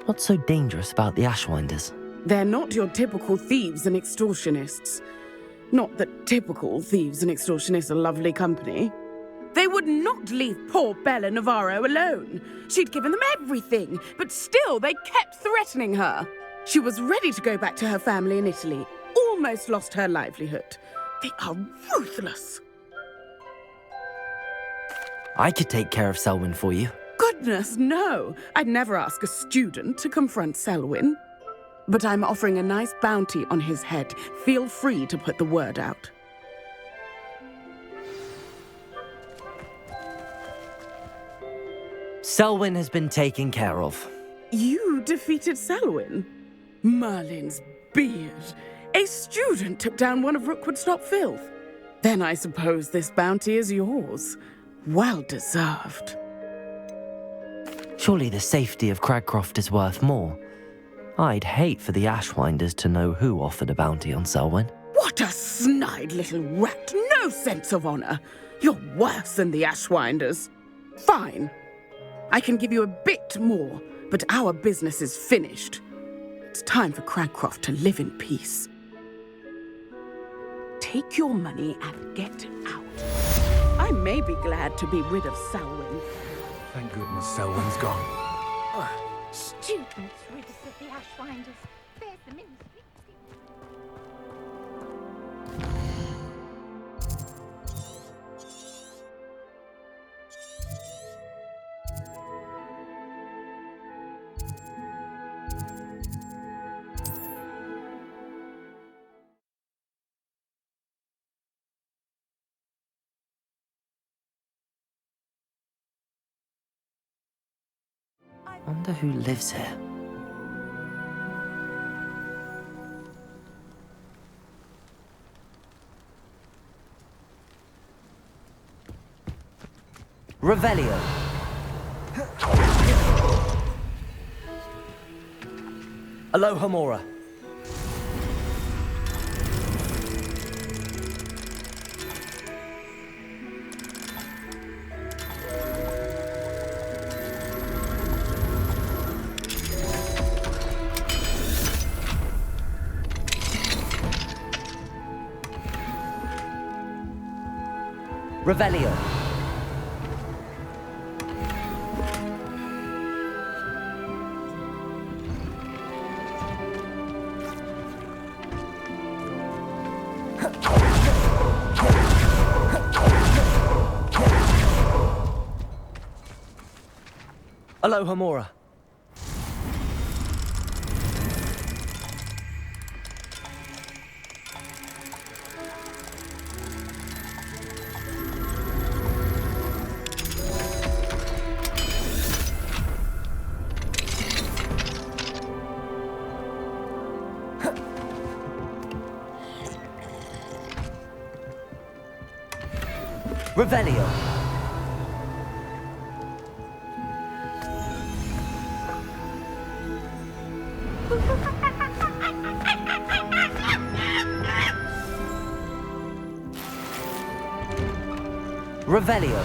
What's so dangerous about the Ashwinders? They're not your typical thieves and extortionists. Not that typical thieves and extortionists are lovely company. They would not leave poor Bella Navarro alone. She'd given them everything, but still they kept threatening her. She was ready to go back to her family in Italy, almost lost her livelihood. They are ruthless. I could take care of Selwyn for you. Goodness, no. I'd never ask a student to confront Selwyn. But I'm offering a nice bounty on his head. Feel free to put the word out. Selwyn has been taken care of. You defeated Selwyn? Merlin's beard. A student took down one of Rookwood's top filth. Then I suppose this bounty is yours. Well deserved. Surely the safety of Cragcroft is worth more. I'd hate for the Ashwinders to know who offered a bounty on Selwyn. What a snide little rat! No sense of honor! You're worse than the Ashwinders. Fine. I can give you a bit more, but our business is finished. It's time for Cragcroft to live in peace. take your money and get out. I may be glad to be rid of Selwyn. Thank goodness Selwyn's gone. Students rid us of the Ashwinders. There's the ministry. Wonder who lives here. Revelio. Alohomora. Revelio. Alohomora. Revelio. Revelio.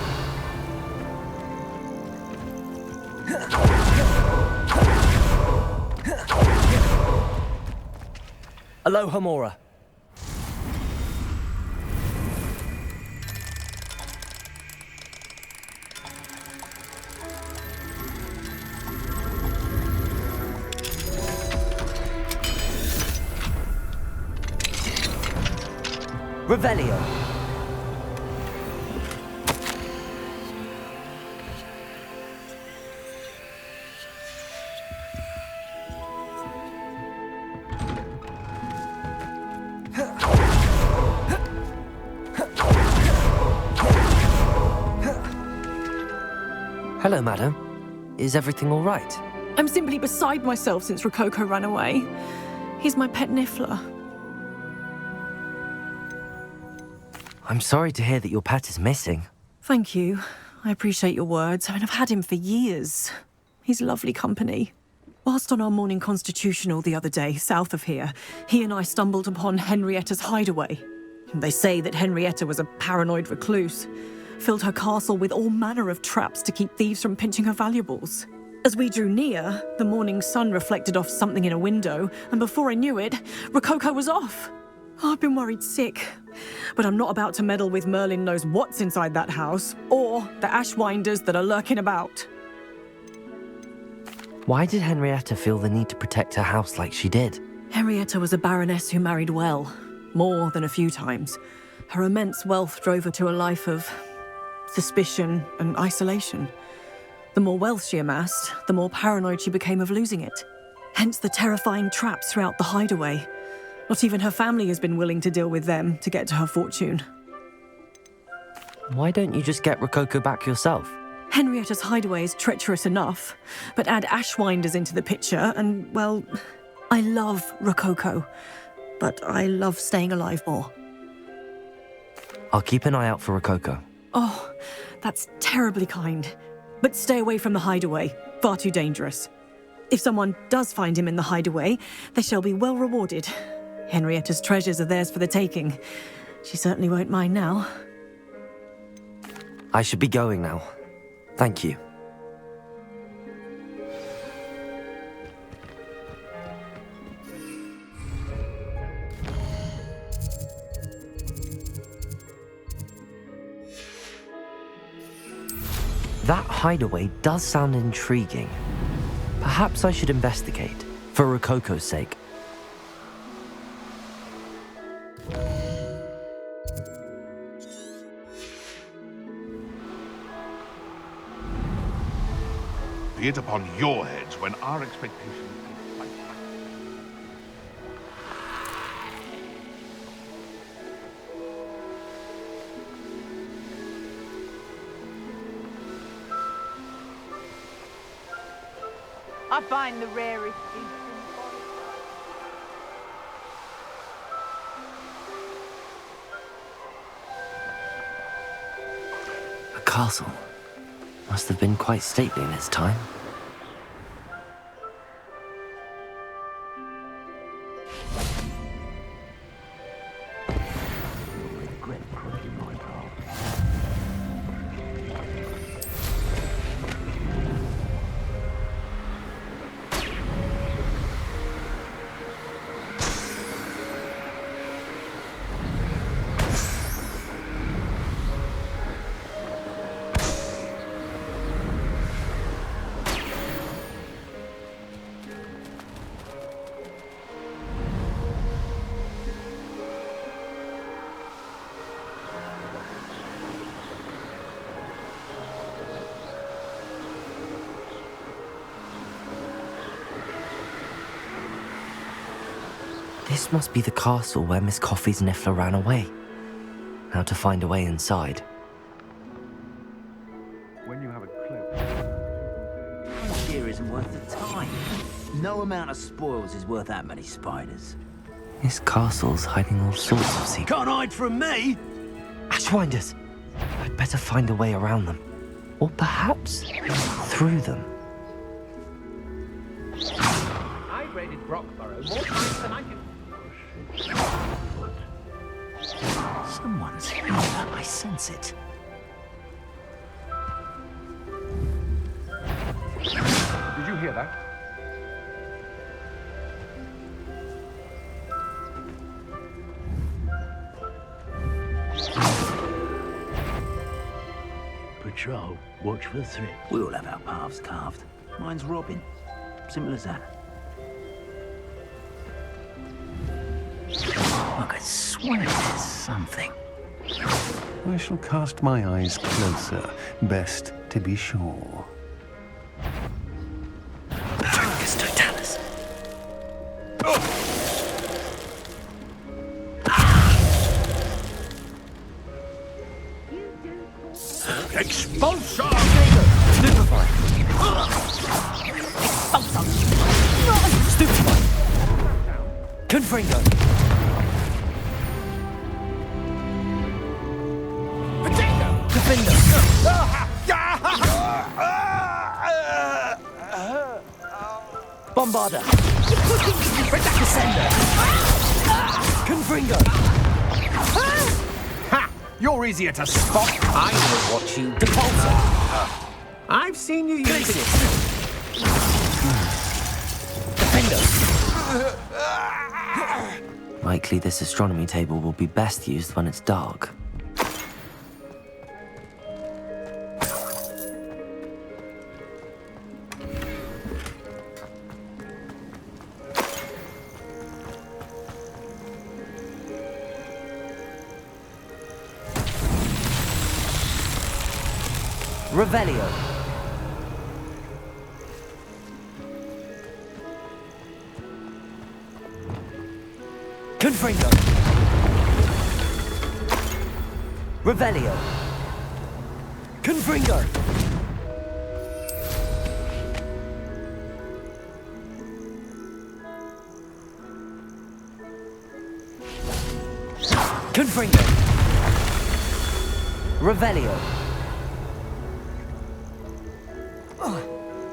Alohomora. Revelio. Hello, madam. Is everything all right? I'm simply beside myself since Rococo ran away. He's my pet Niffler. I'm sorry to hear that your pet is missing. Thank you. I appreciate your words. I mean, I've had him for years. He's lovely company. Whilst on our morning constitutional the other day, south of here, he and I stumbled upon Henrietta's hideaway. They say that Henrietta was a paranoid recluse, filled her castle with all manner of traps to keep thieves from pinching her valuables. As we drew near, the morning sun reflected off something in a window, and before I knew it, Rococo was off. Oh, I've been worried sick, but I'm not about to meddle with Merlin knows what's inside that house, or the Ashwinders that are lurking about. Why did Henrietta feel the need to protect her house like she did? Henrietta was a baroness who married well, more than a few times. Her immense wealth drove her to a life of suspicion and isolation. The more wealth she amassed, the more paranoid she became of losing it. Hence the terrifying traps throughout the hideaway. Not even her family has been willing to deal with them to get to her fortune. Why don't you just get Rococo back yourself? Henrietta's hideaway is treacherous enough, but add Ashwinders into the picture and, well, I love Rococo, but I love staying alive more. I'll keep an eye out for Rococo. Oh, that's terribly kind. But stay away from the hideaway. Far too dangerous. If someone does find him in the hideaway, they shall be well rewarded. Henrietta's treasures are theirs for the taking. She certainly won't mind now. I should be going now. Thank you. That hideaway does sound intriguing. Perhaps I should investigate, for Rococo's sake. Be it upon your heads when our expectations take place. I find the rarest beast A castle. Must have been quite stately in its time. This must be the castle where Miss Coffee's Niffler ran away. How to find a way inside. When you have a clue. This here isn't worth the time. No amount of spoils is worth that many spiders. This castle's hiding all sorts of secrets. Can't hide from me! Ashwinders! I'd better find a way around them. Or perhaps through them. I've raided Brockborough more times than I can. Someone's here. I sense it. Did you hear that? Patrol, watch for threats. We all have our paths carved. Mine's Robin. Simple as that. I could swear there's something. I shall cast my eyes closer, best to be sure. Focus, Totalis. Expulsor! Stupefy! Stupefy! Confringo! Defender! Bombarder! Descender! Confringo! Ha! You're easier to spot. I know what you... Depulsar! I've seen you use it. Defender! Likely this astronomy table will be best used when it's dark. Revelio. Confringo. Revelio. Confringo. Confringo. Revelio.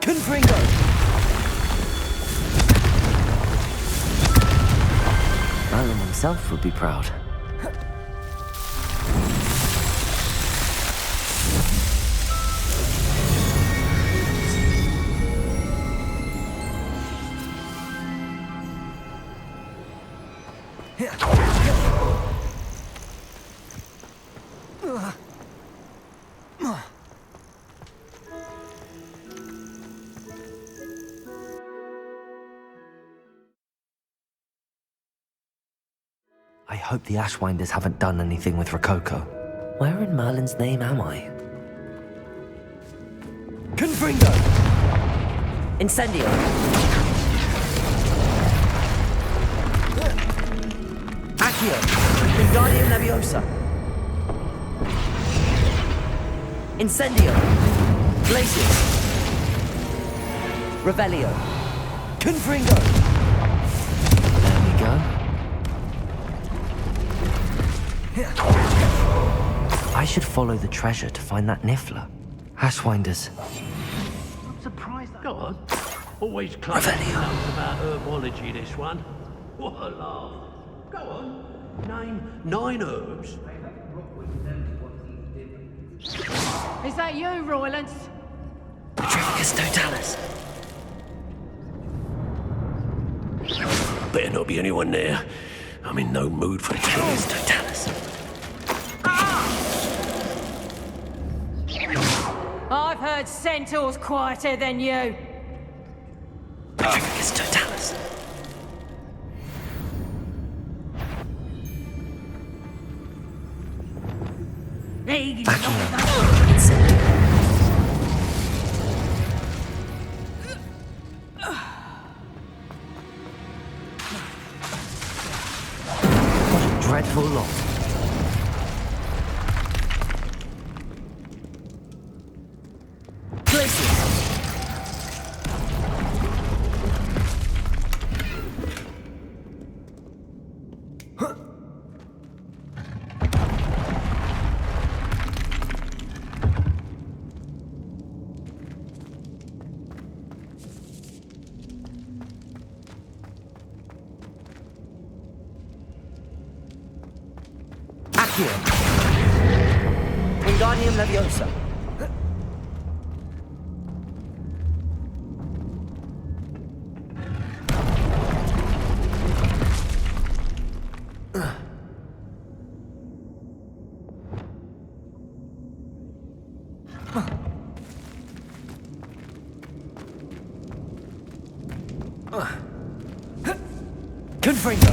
Confringo! Alan himself would be proud. hope the Ashwinders haven't done anything with Rococo. Where in Merlin's name am I? Confringo! Incendio! Accio! Wingardium Leviosa! Incendio! Glacius! Revelio! Confringo! There we go. I should follow the treasure to find that Niffler. Ashwinders. I'm surprised. Go on. Always claiming notes about herbology, this one. What a laugh. Go on. Name 9 herbs. Is that you, Roylance? Petrificus totalis. Better not be anyone there. I'm in no mood for Petrificus totalis. I've heard centaurs quieter than you. Petrificus totalis. What a dreadful lot. Wingardium Leviosa. Confringo.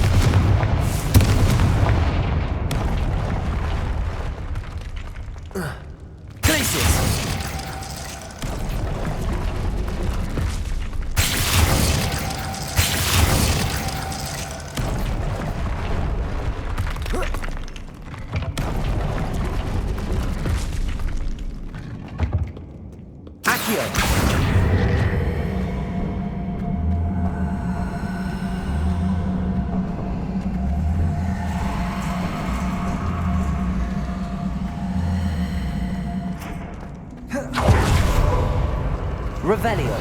Revelio.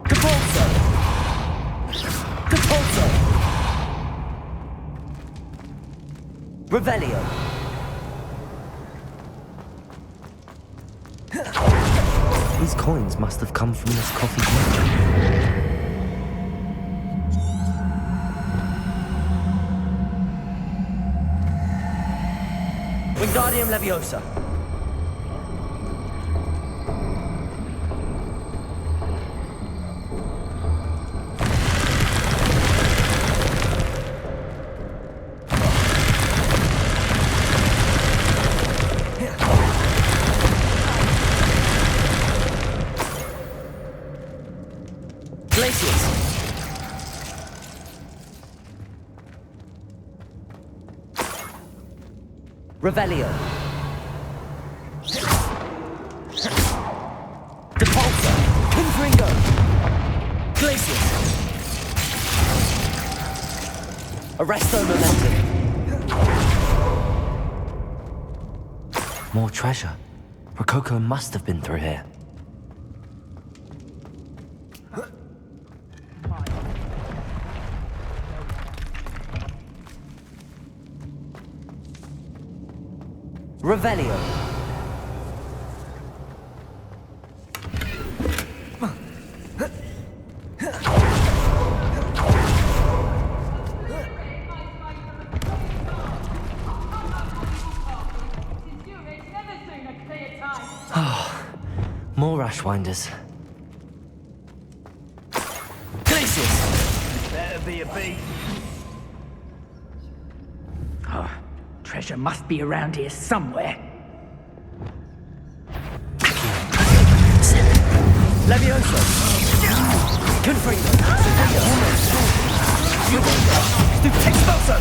Capulso. Capulso. Revelio. These coins must have come from this coffee shop. Wingardium Leviosa. Glacius. Revelio. Depulso. Confringo. Glacius. Arresto Momentum. More treasure. Rococo must have been through here. Revelio. Ashwinders. Glacius! Better be a bee. Oh, treasure must be around here somewhere. Levioso! Confringo! Expulso!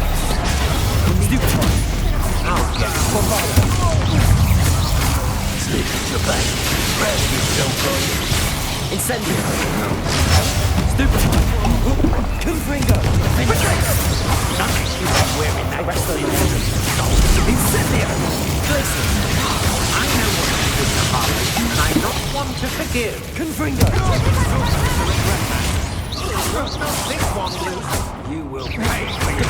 Stupefy! I'll get bombarded! Slip your back. Press yourself on. Incendio! Stupefy! Confringo! Nothing you are wearing that Incendio! Listen! I know what you did to Harley, and I'm not one to forgive. Confringo! Not this one, Luke. You will pay for your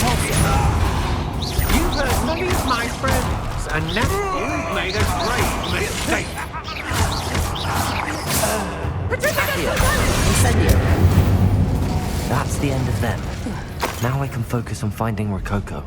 You've hurt many of my friends, and now you've made a grave mistake. Incendio! That's the end of them. Now I can focus on finding Rococo.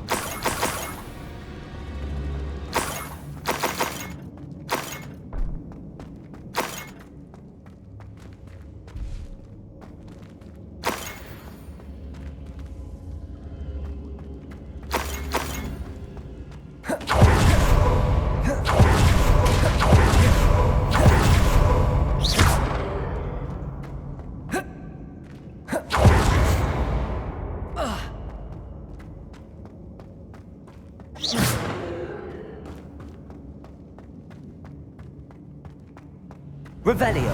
Revelio.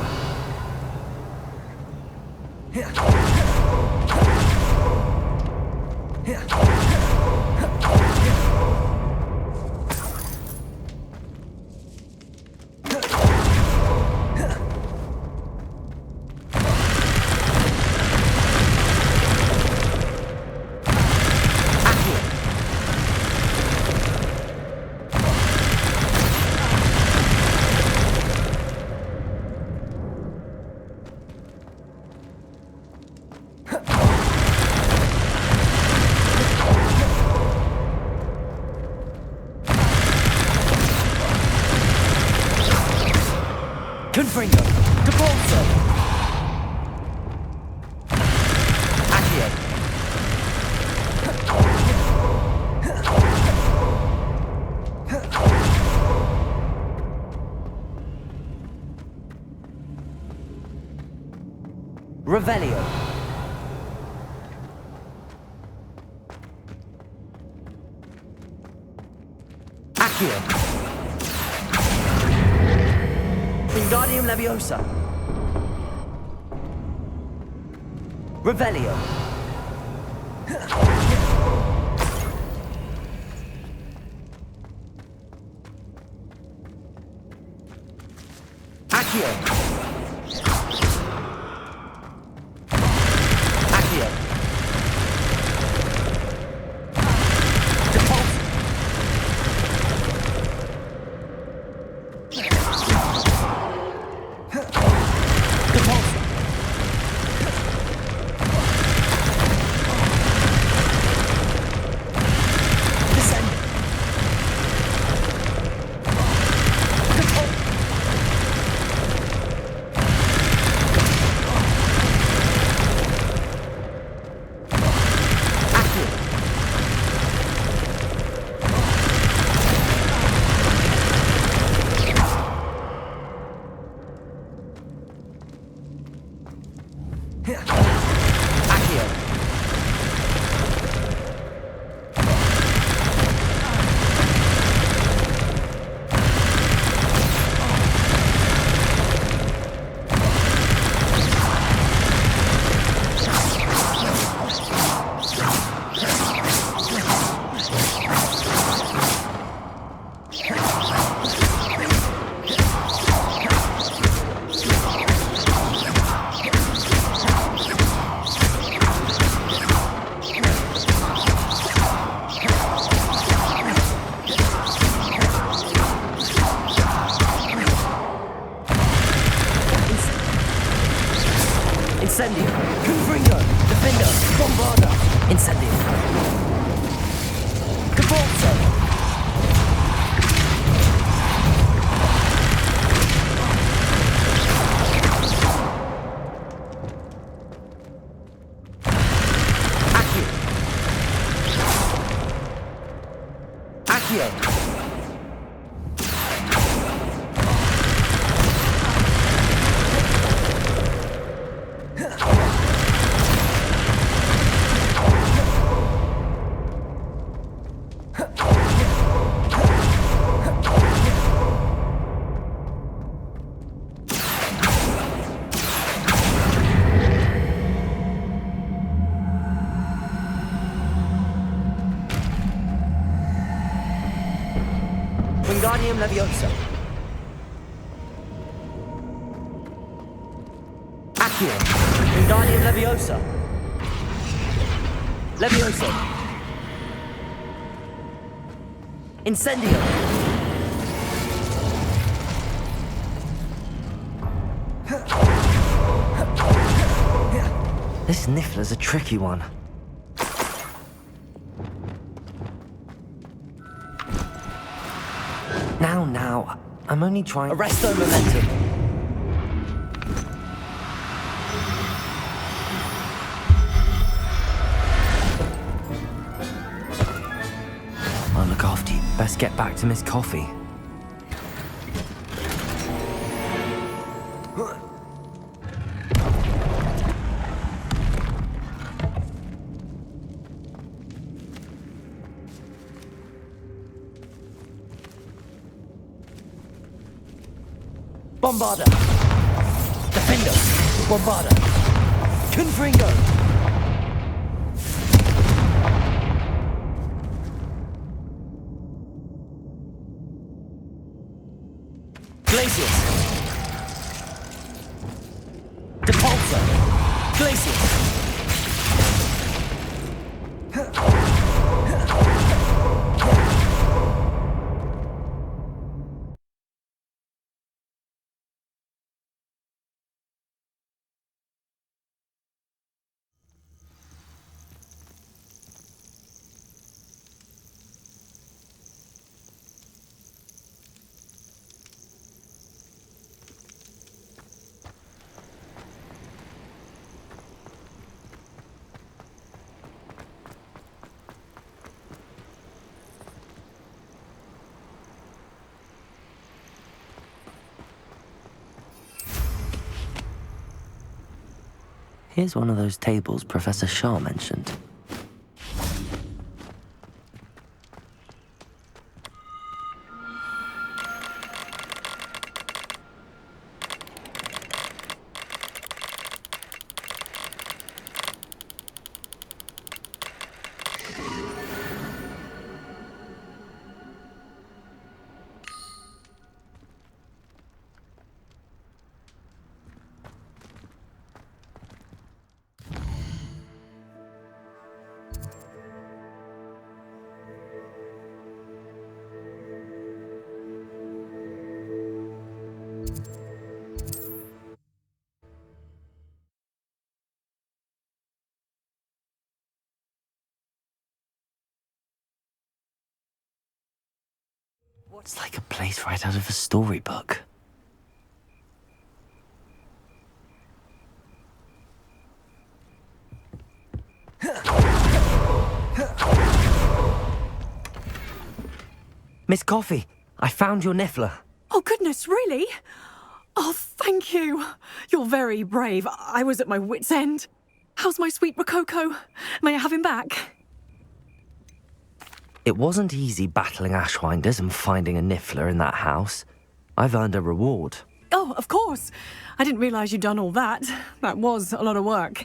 Confringo. Debolso. Accio. Revelio. Accio. Wingardium Leviosa. Revelio. Accio. Accio. Depulse. Incendio. Confringo. Defender. Bombarda. Incendio. Debolso. Accio! Wingardium Leviosa. Accio. Wingardium Leviosa. Leviosa. Incendio. This Niffler's a tricky one. Now, I'm only trying... Arresto Momentum! I'll look after you. Best get back to Miss Coffee. Bombarda! Defender! Bombarda! Confringo! Glacius! Depulso! Glacius! Here's one of those tables Professor Shah mentioned. It's like a place right out of a storybook. Miss Coffee, I found your Niffler. Oh, goodness, really? Oh, thank you. You're very brave. I was at my wit's end. How's my sweet Rococo? May I have him back? It wasn't easy battling Ashwinders and finding a Niffler in that house. I've earned a reward. Oh, of course. I didn't realise you'd done all that. That was a lot of work.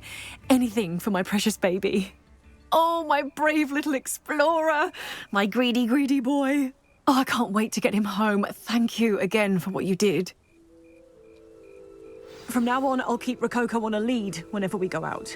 Anything for my precious baby. Oh, my brave little explorer. My greedy, greedy boy. Oh, I can't wait to get him home. Thank you again for what you did. From now on, I'll keep Rococo on a lead whenever we go out.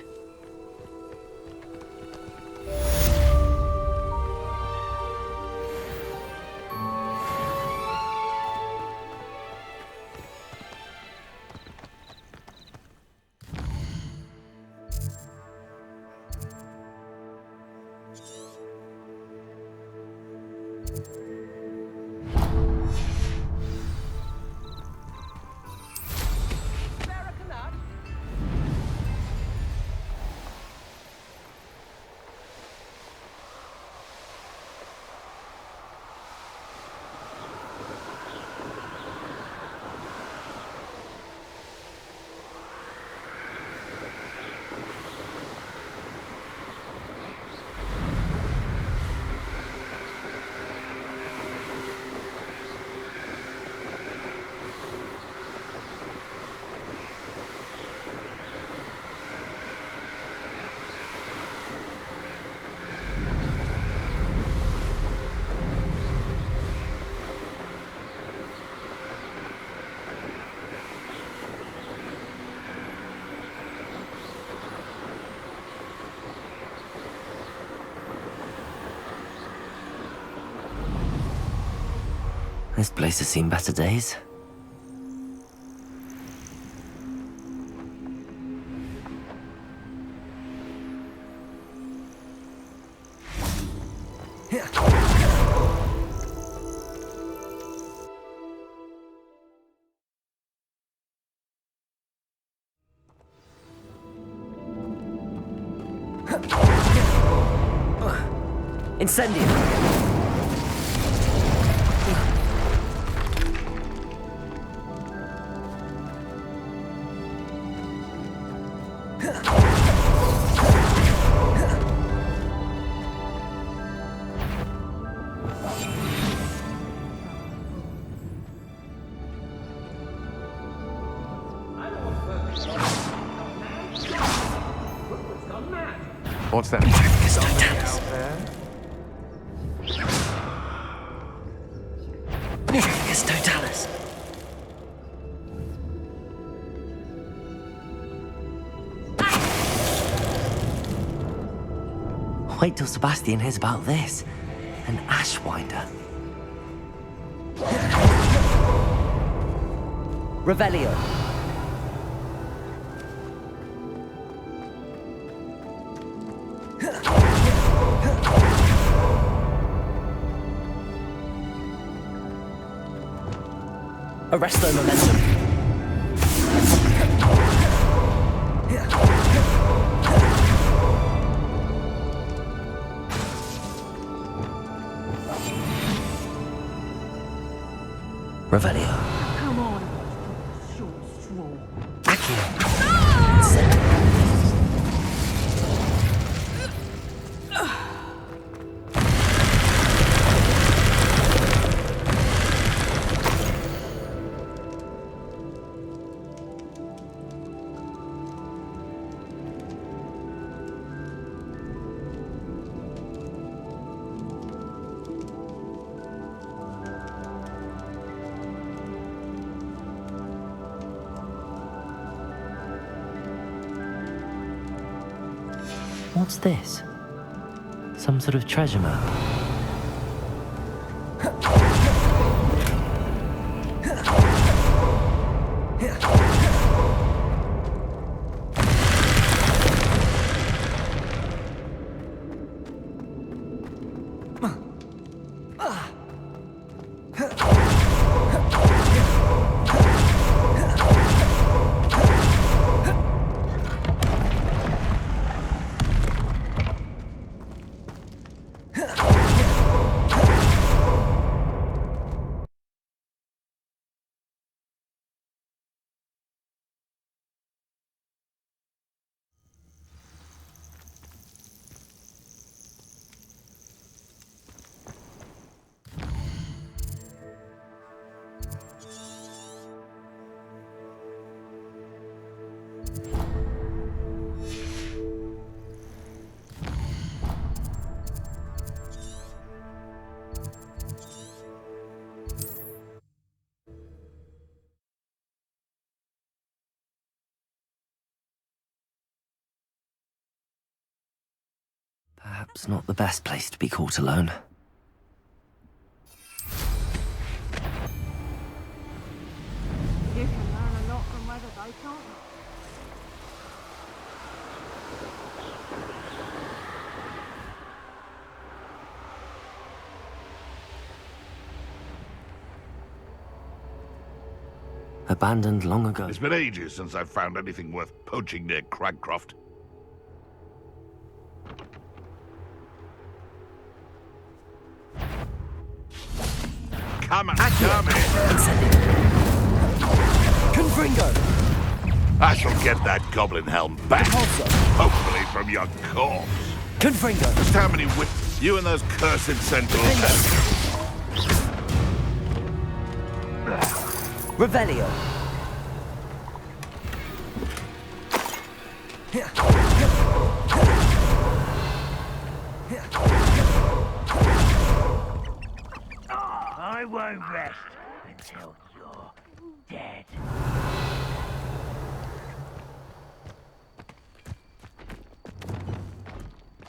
This place has seen better days. Incendio! What's that? It's Totalis. Wait till Sebastian hears about this. An Ashwinder. Revelio. Arresto momentum. Revelio. Come on, short straw. Accio. What's this? Some sort of treasure map? Perhaps not the best place to be caught alone. You can learn a lot from weather, though, can't you? Abandoned long ago. It's been ages since I've found anything worth poaching near Cragcroft. Come on, come in. Confringo! I shall get that goblin helm back. Hopefully from your corpse. Confringo! Just how many whips you and those cursed centaurs have? Revelio! I won't rest until you're dead.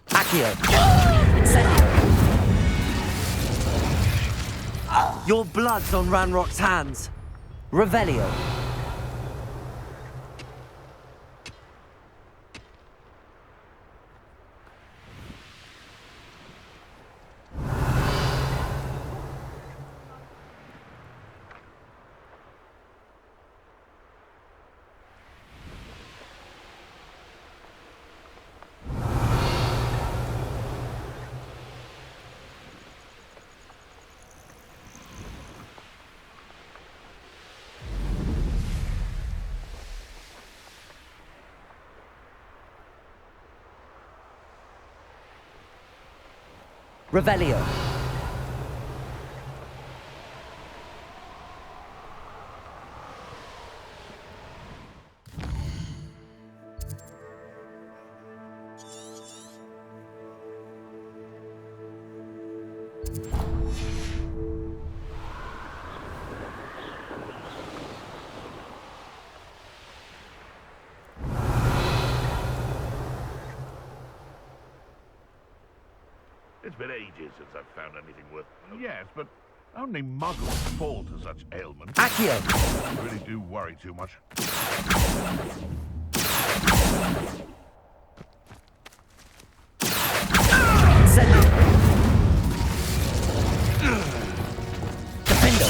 Accio! Incendio! Your blood's on Ranrock's hands. Revelio. Revelio. It's been ages since I've found anything worth... Yes, but only muggles fall to such ailments. Accio! I really do worry too much. Incendio! Defendo!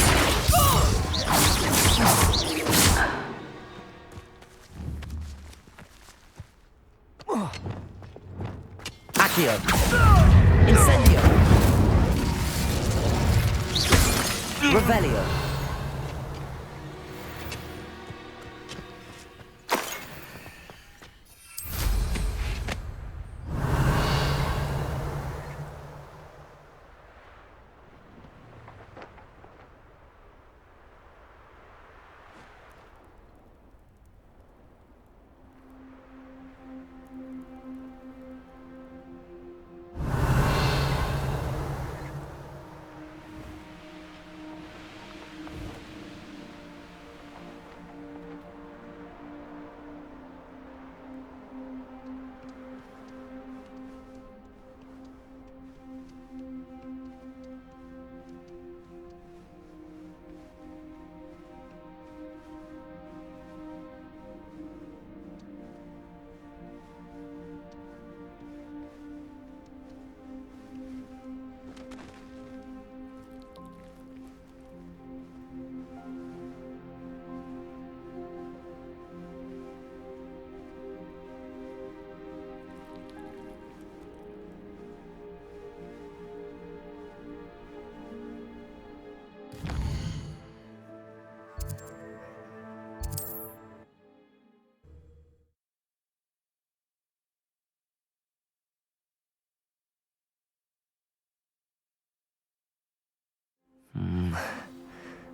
Accio! Incendio! Revelio!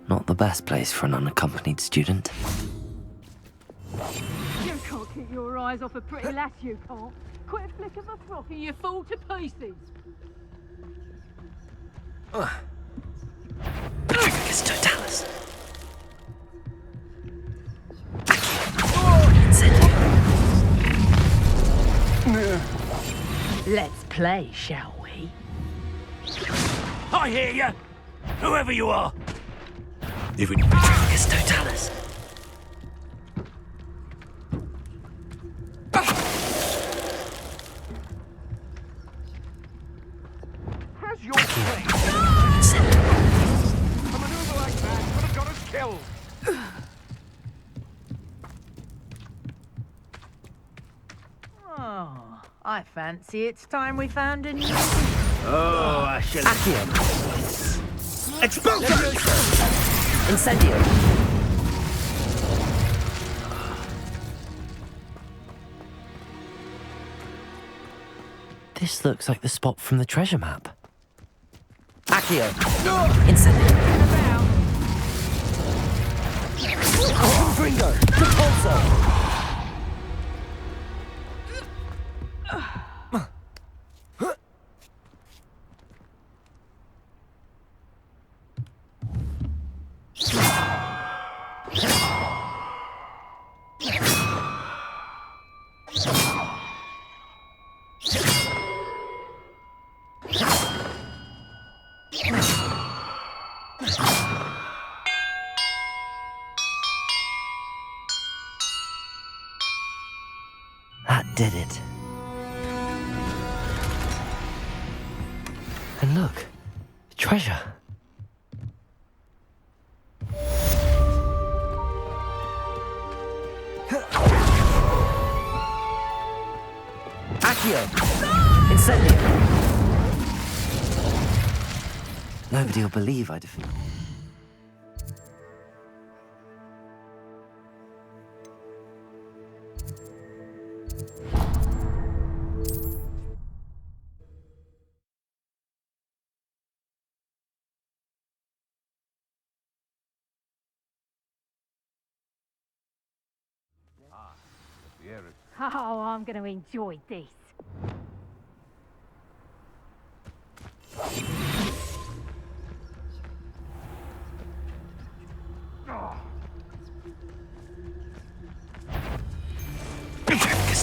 Not the best place for an unaccompanied student. You can't keep your eyes off a pretty lass, you can't. Quit a flick of a frock and you fall to pieces. Patricus totalis. Let's play, shall we? I hear you! Whoever you are! If it... Patricus totalis. Has your plane... A maneuver like that could have got us killed! Oh, I fancy it's time we found a new... Oh, I shall... Accio. Expulso! Incendio. This looks like the spot from the treasure map. Accio. Incendio. Confringo. Repulso. That did it. And look, treasure. Accio! Incendio! Nobody will believe I defeated. Oh, I'm going to enjoy this.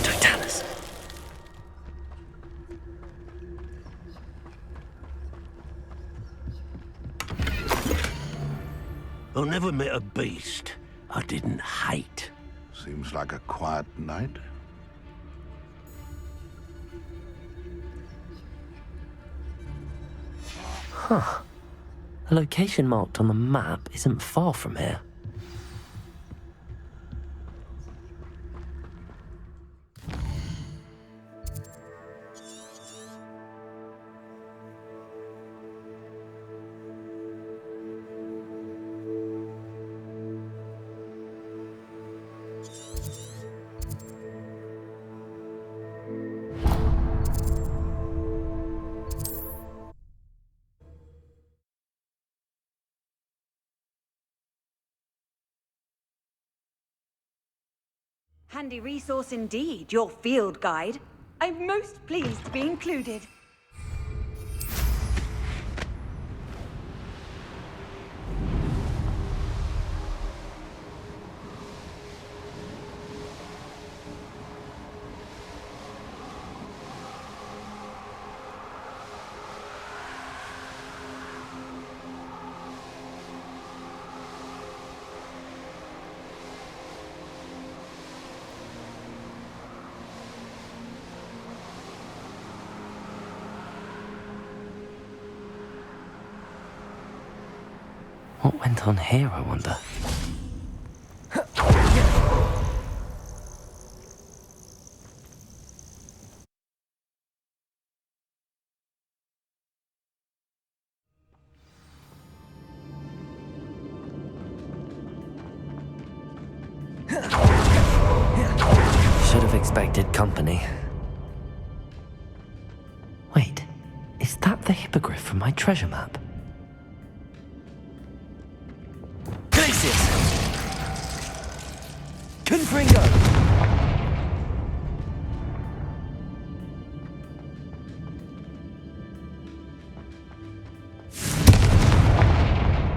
Totalis. I never met a beast I didn't hate. Seems like a quiet night. Huh. The location marked on the map isn't far from here. Handy resource indeed, your field guide. I'm most pleased to be included. What went on here, I wonder? Should have expected company. Wait, is that the hippogriff from my treasure map? Glacius! Confringo!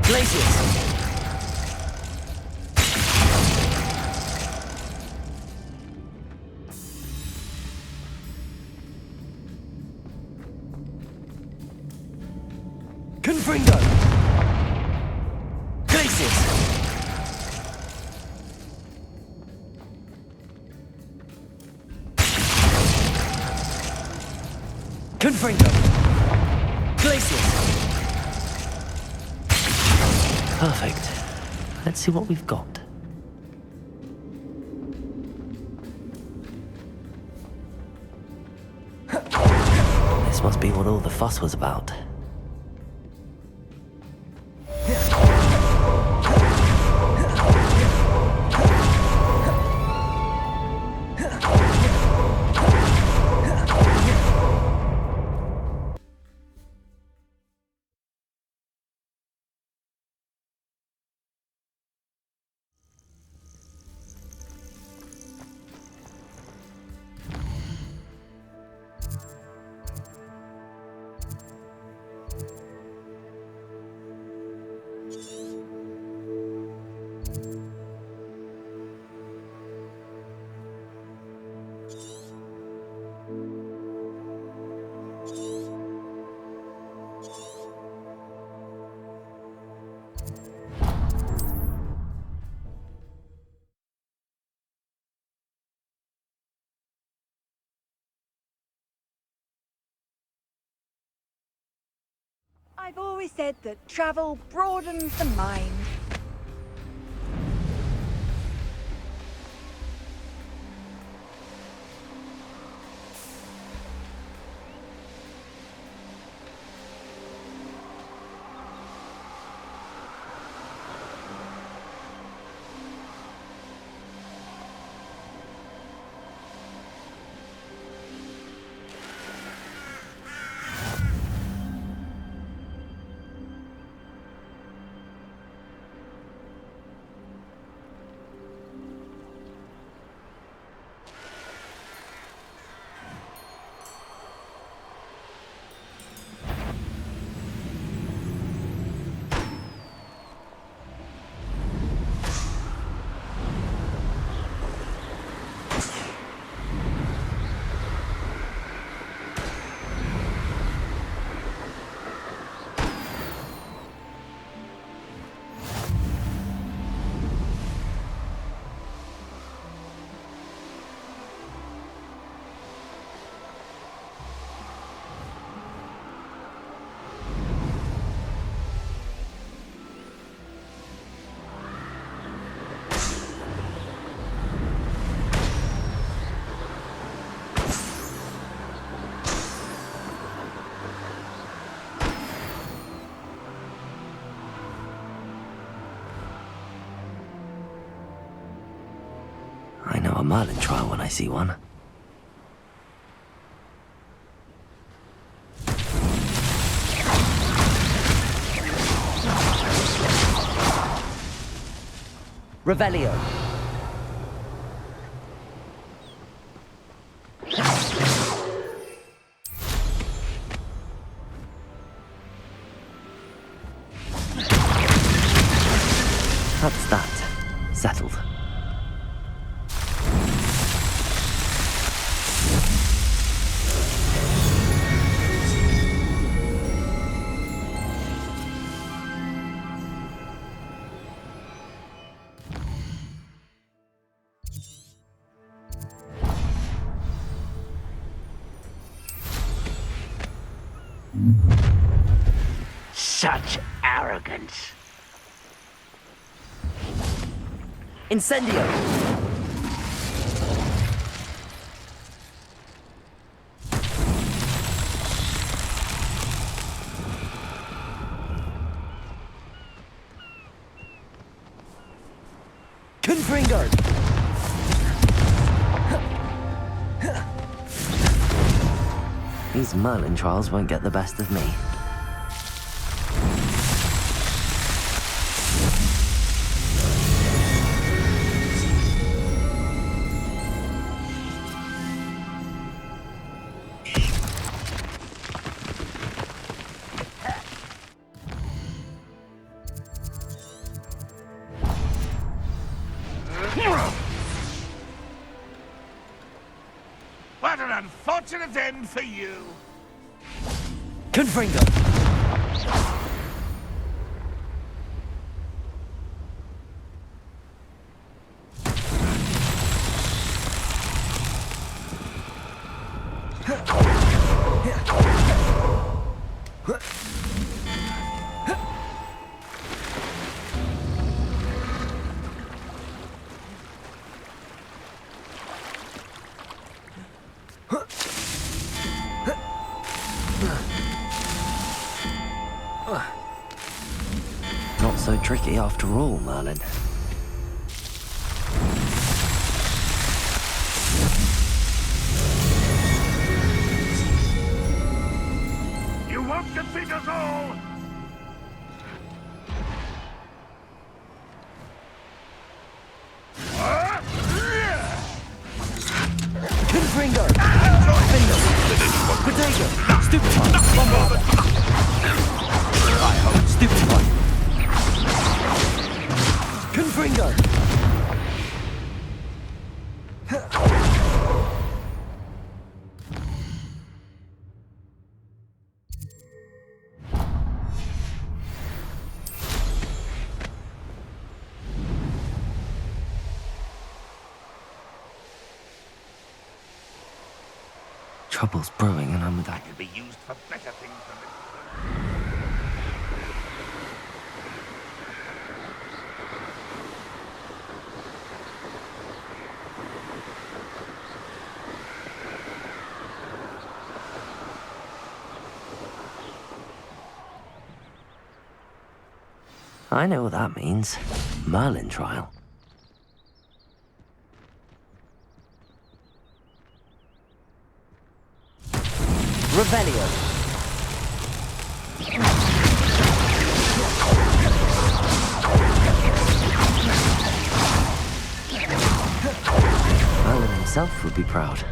Glacius! Confringo! Glacius! Confringo! Glacius! Perfect. Let's see what we've got. This must be what all the fuss was about. I've always said that travel broadens the mind. I know a Merlin trial when I see one. Revelio. That's that. Settled. Such arrogance. Incendio! Confringo! These Merlin trials won't get the best of me. What an unfortunate end for you! Confringo! Not so tricky after all, Merlin. You won't defeat us all! Confringo! Findo! Potato! Stupefy! Bombarda! Stupefy! Confringo! Trouble's brewing and I'm without. Could be used for better things than this. I know what that means. Merlin trial. Revelio. Merlin himself would be proud.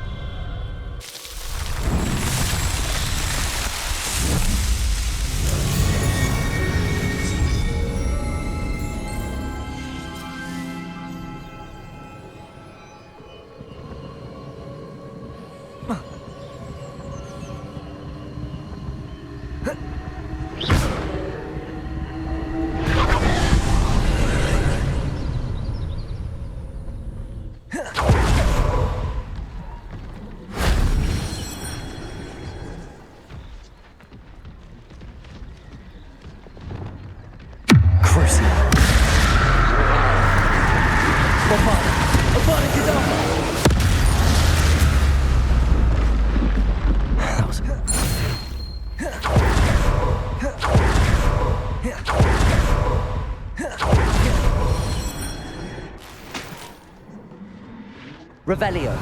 Revelio.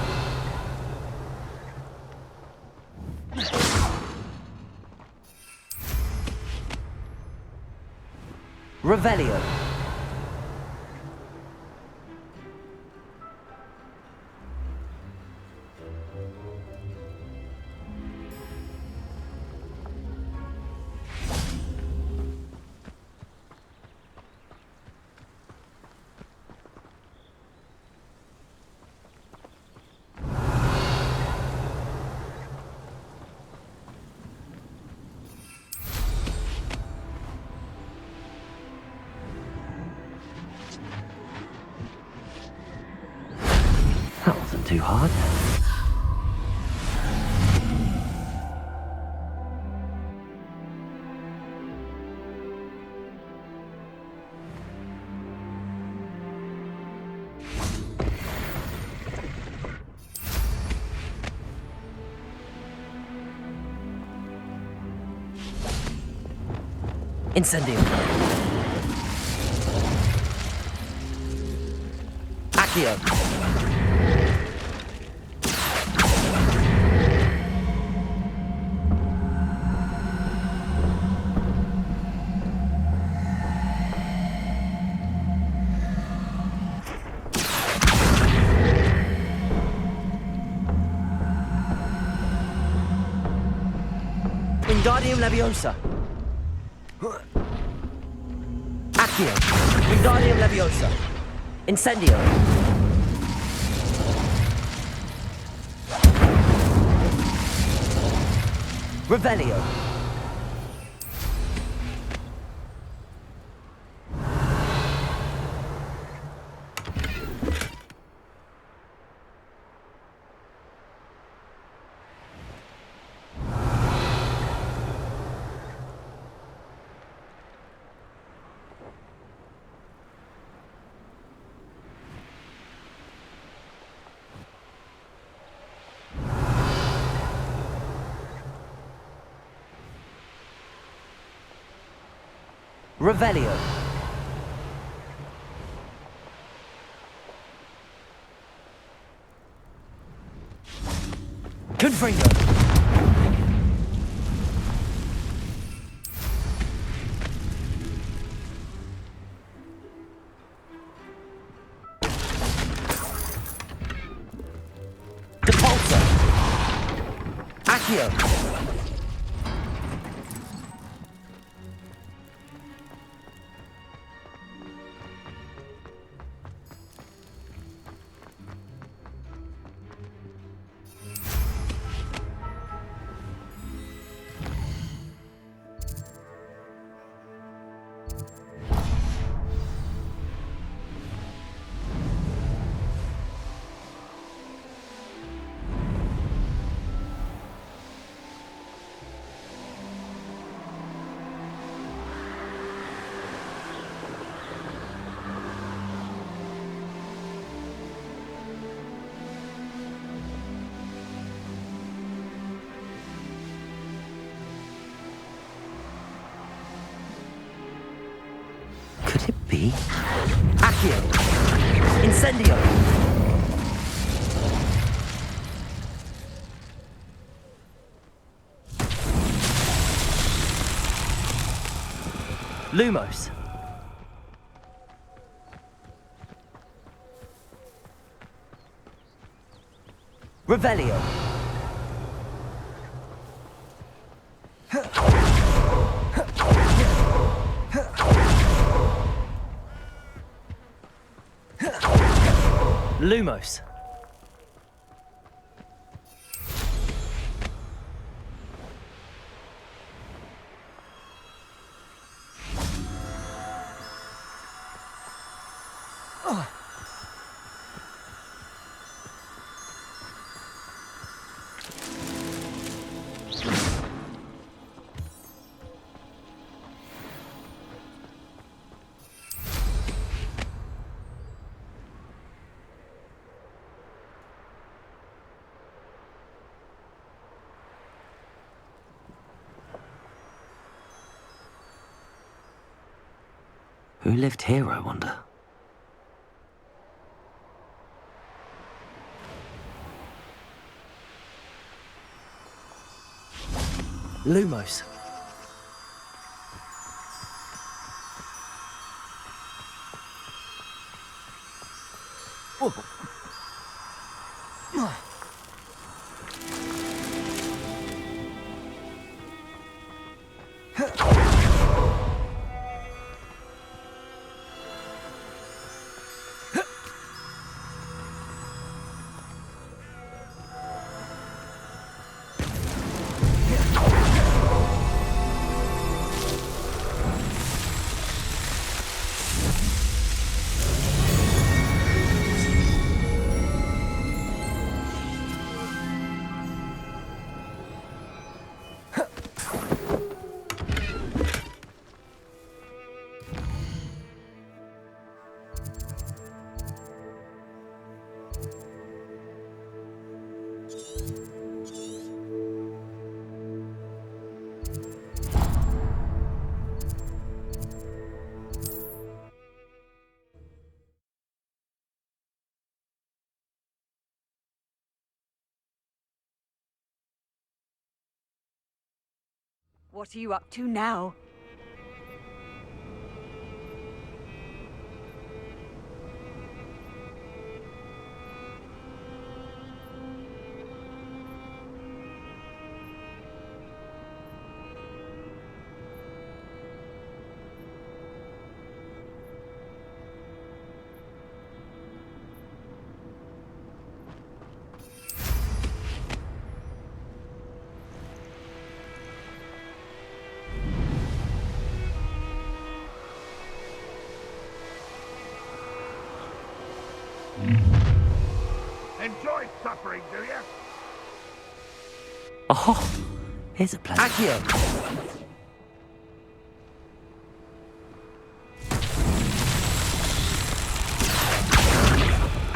Revelio. That wasn't too hard. Incendio. Accio. Wingardium Leviosa. Accio. Wingardium Leviosa. Incendio. Revelio. Revelio. Confringo. Depulsor. Accio. Could be. Accio! Incendio! Lumos. Revelio. Lumos. Who lived here, I wonder? Lumos. What are you up to now? Enjoy suffering, do you? Oh, here's a plan. Accio!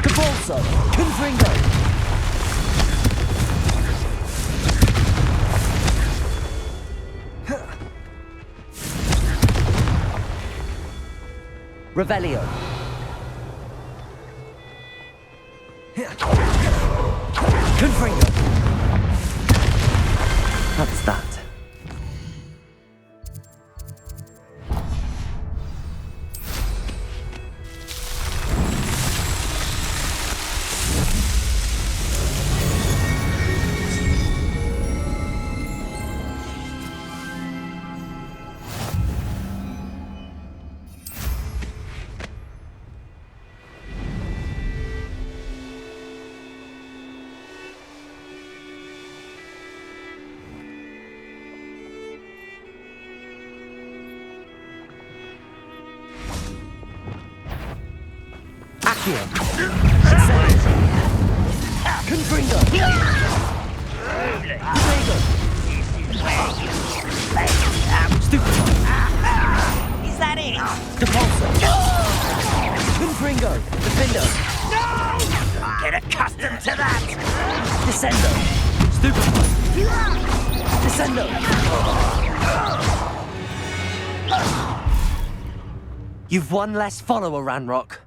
Cabalso! Confringo! Revelio! Confringo! That's that. Accio! Confringo! Stupefy! Is that it? Depulso! Confringo! Defendo! No! Get accustomed to that! Descendo! Stupefy! Descendo! You've one less follower, Ranrock.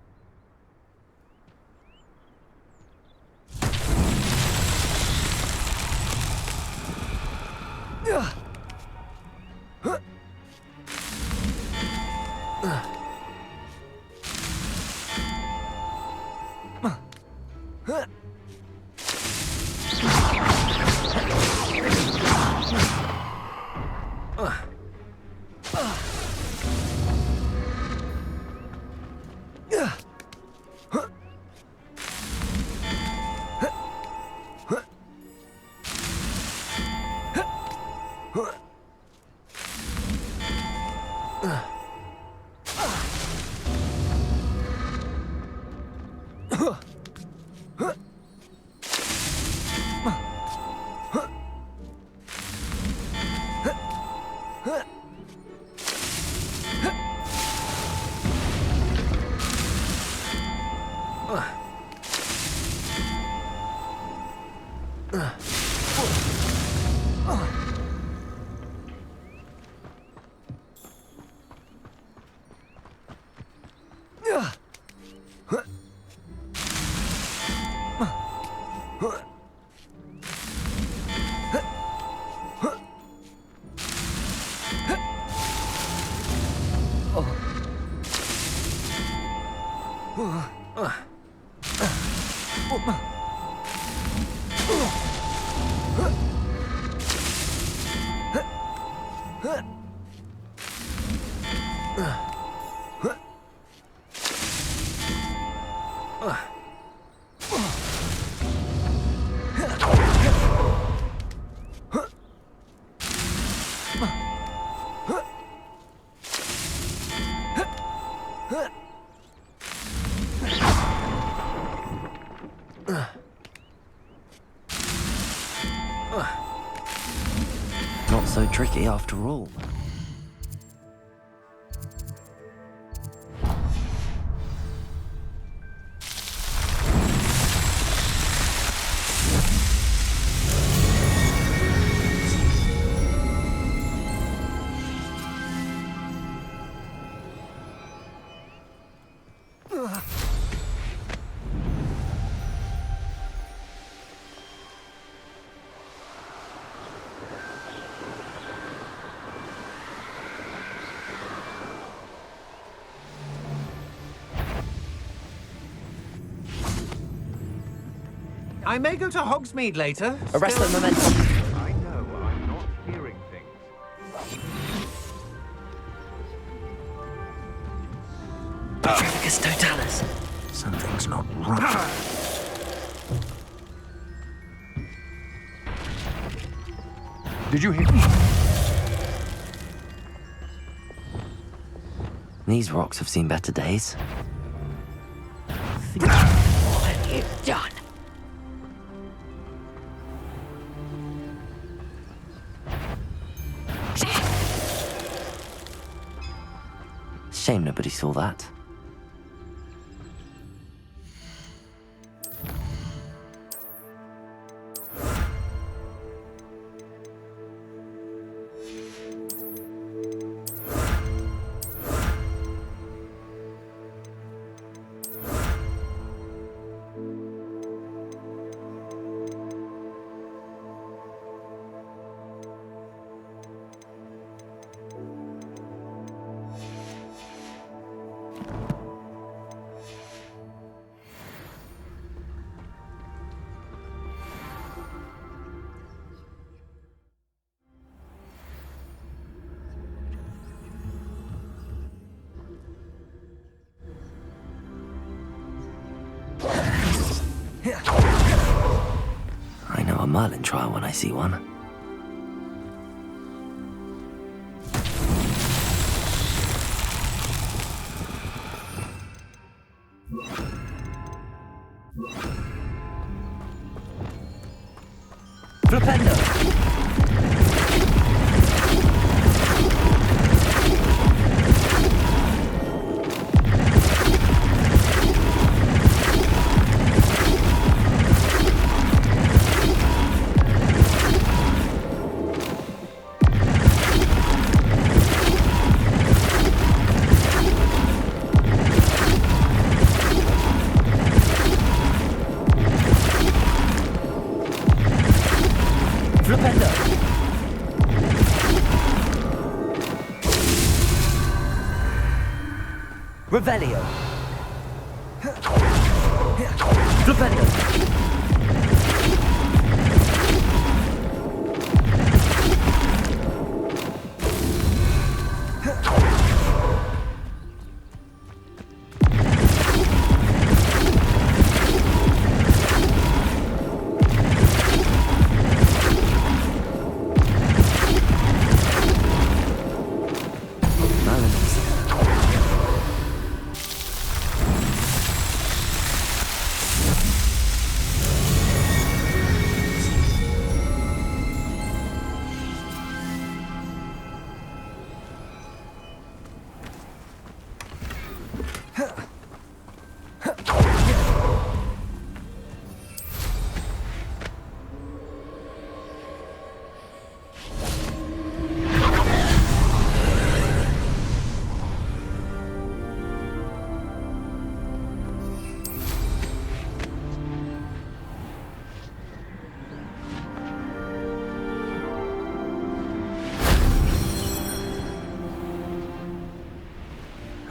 Not so tricky after all. I may go to Hogsmeade later. Arrest the momentum. I know, I'm not hearing things. Petrificus totalis. Something's not right. Did you hear? These rocks have seen better days. What have you done? Shame nobody saw that. I know a Merlin trial when I see one. Flipendo! Revelio. Revelio.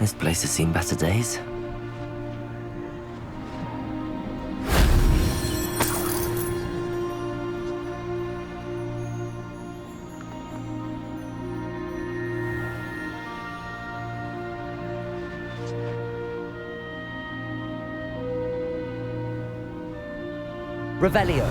This place has seen better days. Revelio.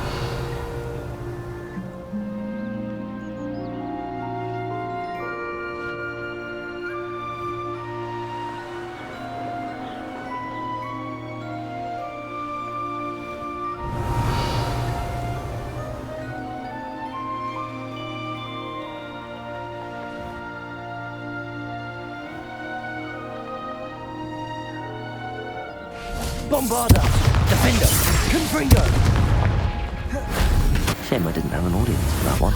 Bombarda! Defender! Confringo! Shame I didn't have an audience for that one.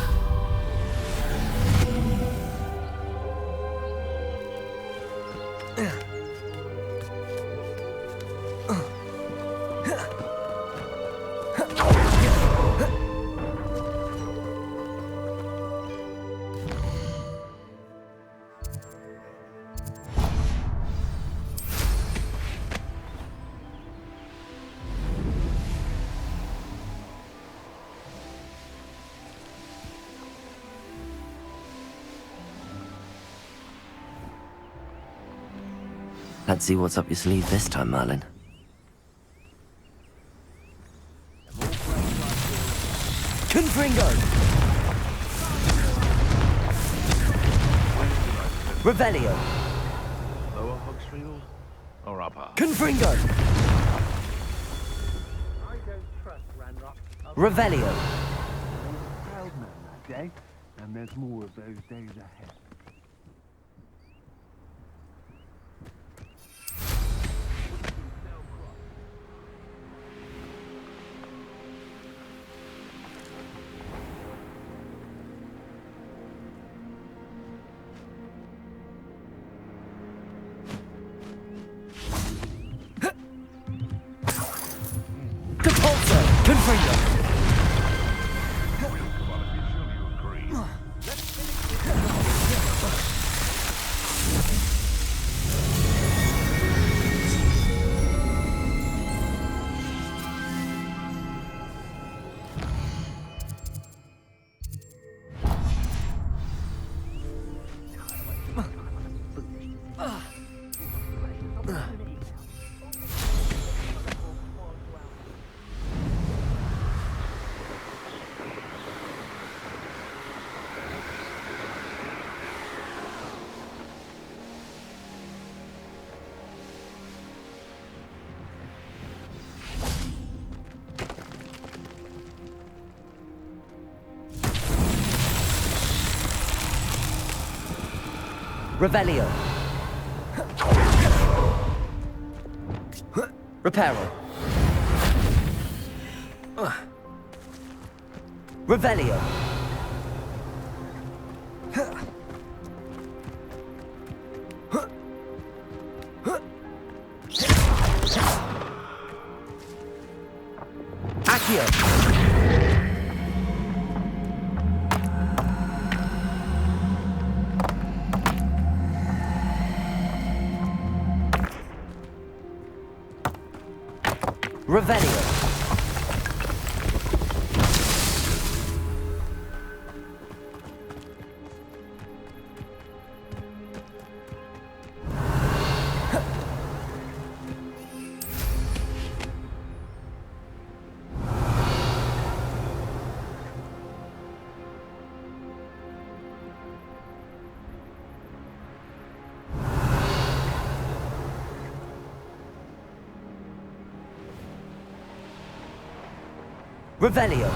Let's see what's up your sleeve this time, Merlin. Confringo! Revelio! Lower Hogsfield or upper? Confringo! I don't trust Ranrock. Revelio! Proud man that day, and there's more of those days ahead. Revelio. Reparo. Revelio. Accio. Revelio. Revelio.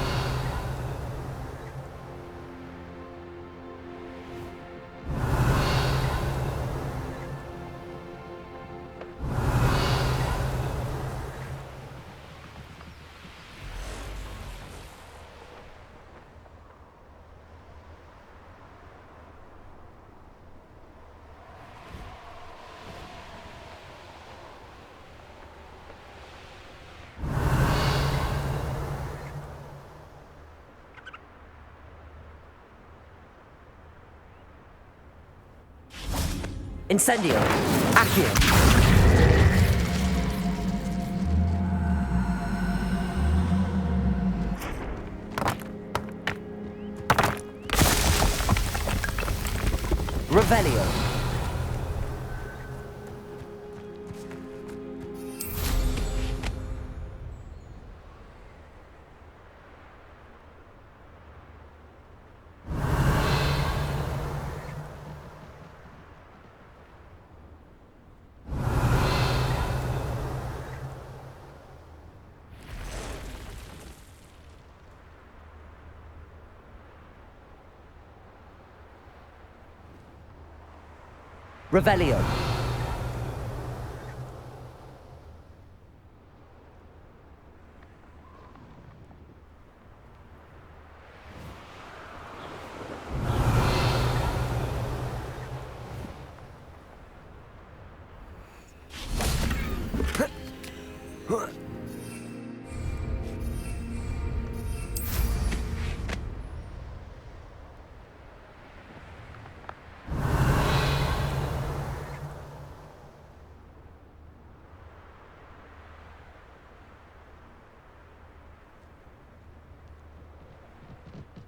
Incendio. Accio. Revelio. Revelio.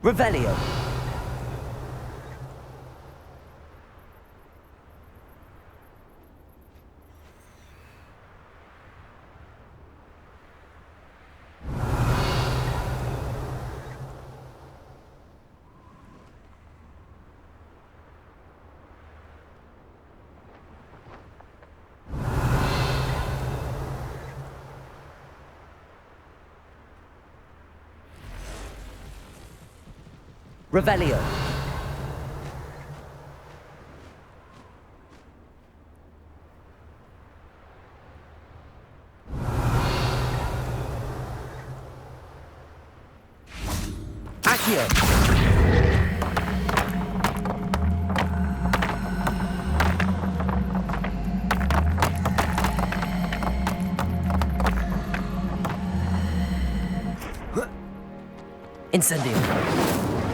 Revelio. Revelio. Accio. Incendio.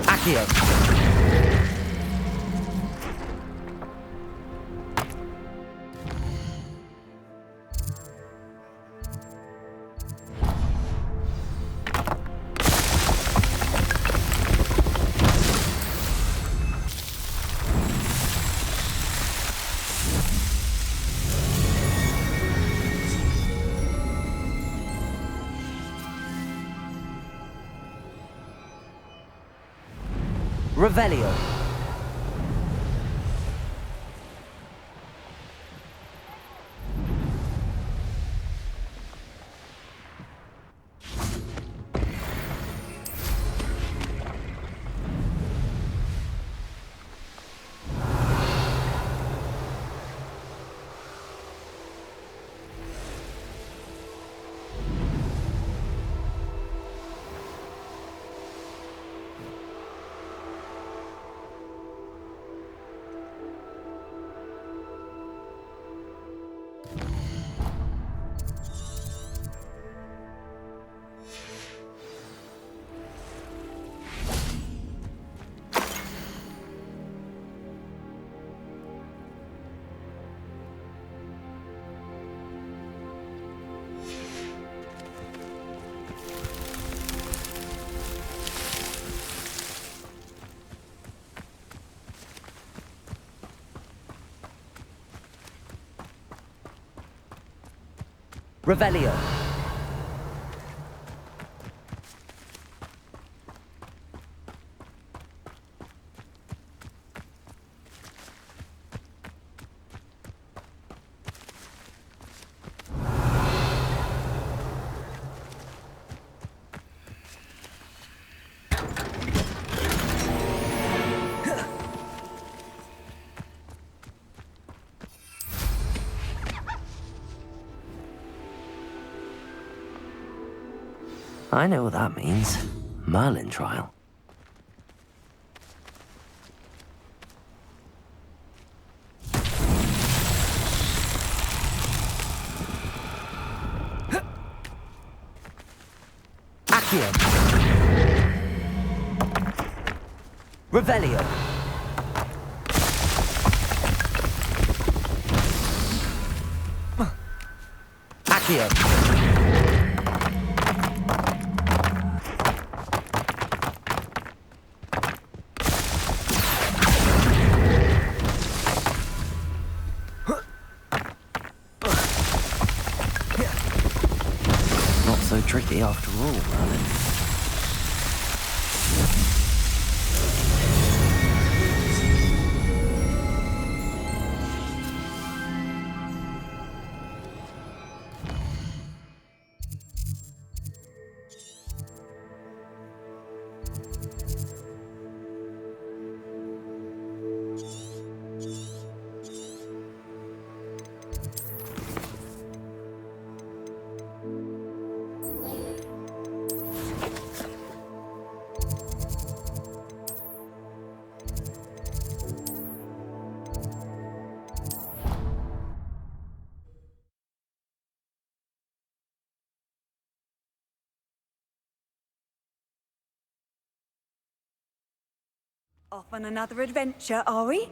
Accio. Revelio. Revelio. I know what that means. Merlin trial. Accio. Revelio. Accio. Not so tricky after all, Merlin. Off on another adventure, are we?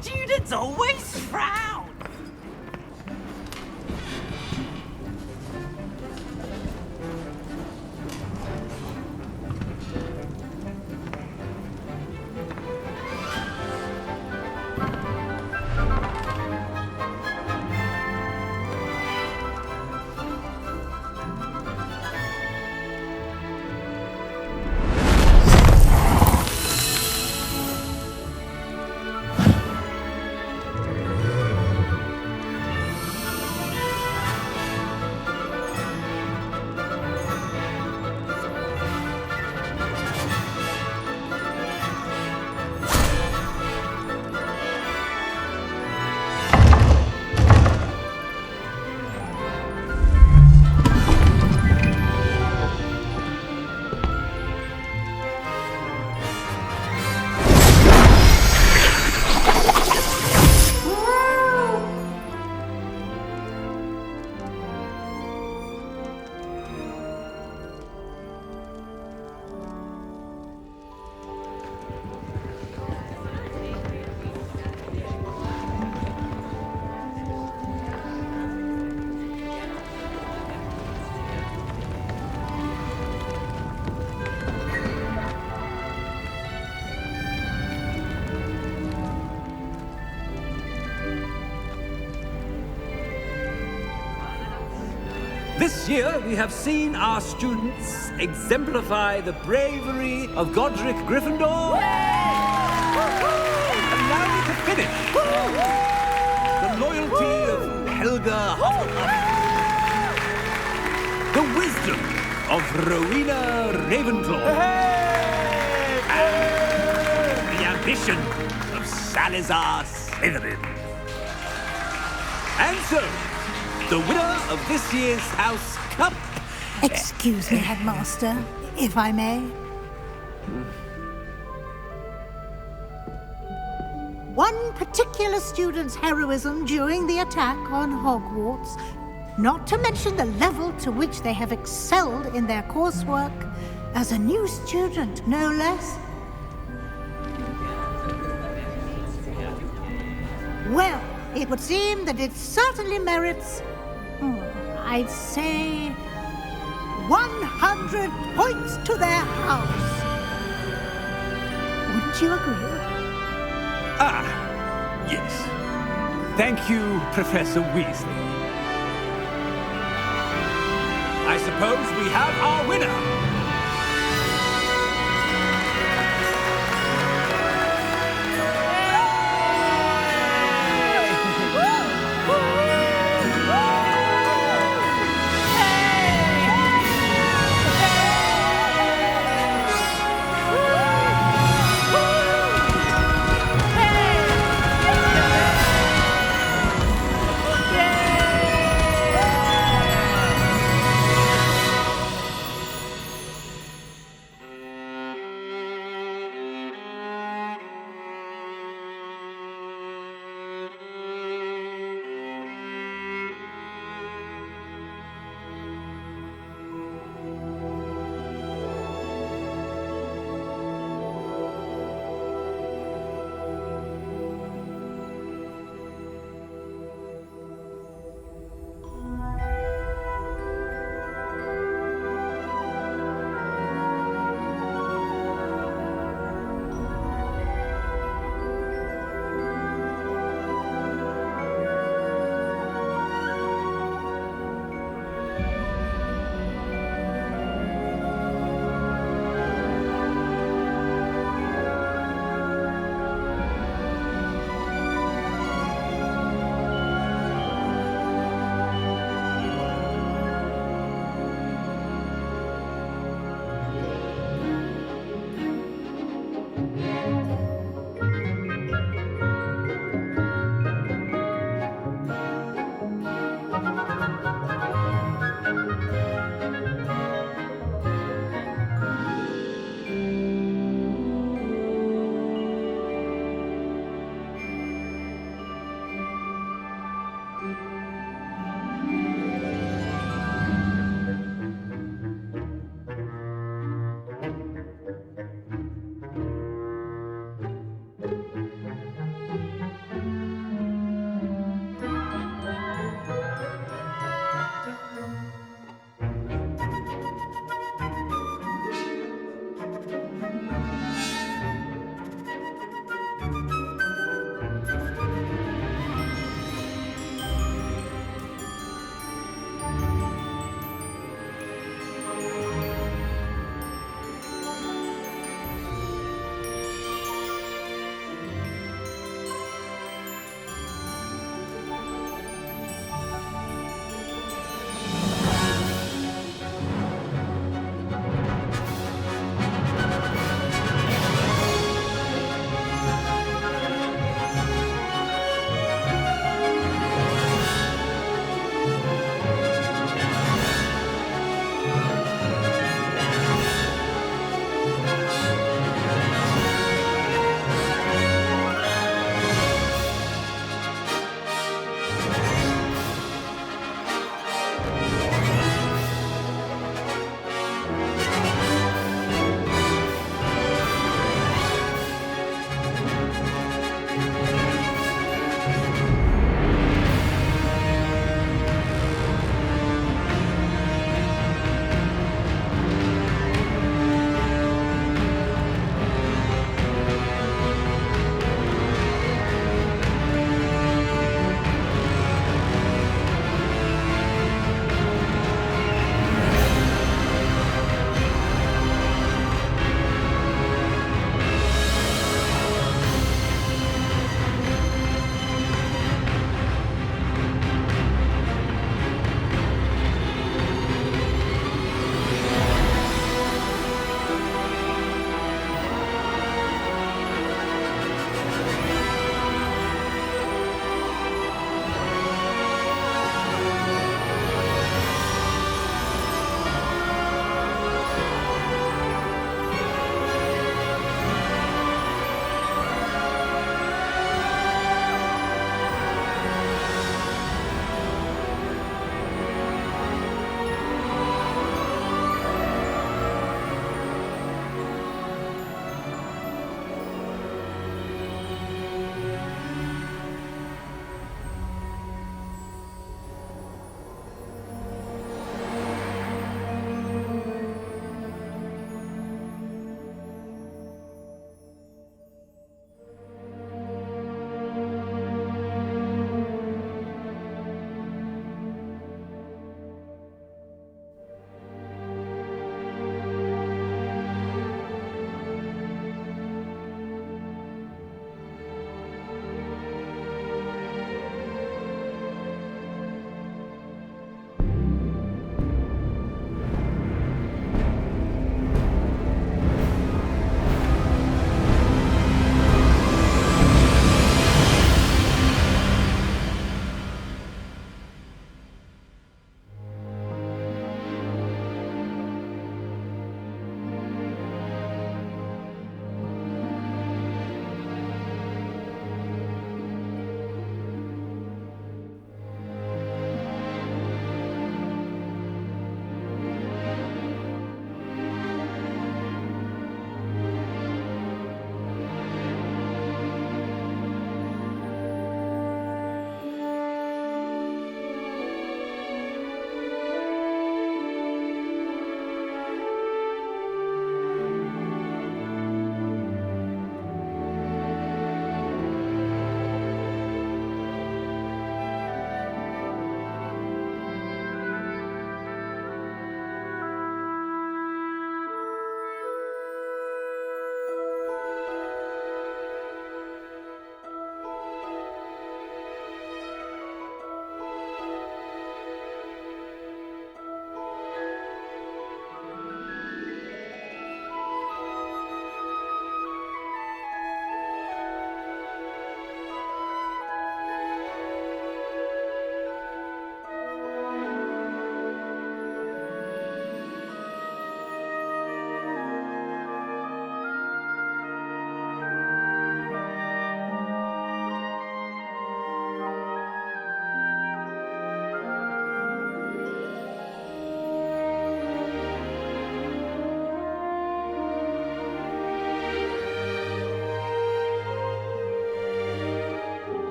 Students always frown. This year, we have seen our students exemplify the bravery of Godric Gryffindor. Allow me to finish. The loyalty of Helga Hufflepuff. The wisdom of Rowena Ravenclaw. And the ambition of Salazar Slytherin. And so, the winner of this year's House Cup... Excuse me, Headmaster, if I may. One particular student's heroism during the attack on Hogwarts, not to mention the level to which they have excelled in their coursework, as a new student, no less. Well, it would seem that it certainly merits, I'd say, 100 points to their house. Wouldn't you agree? Ah, yes. Thank you, Professor Weasley. I suppose we have our winner.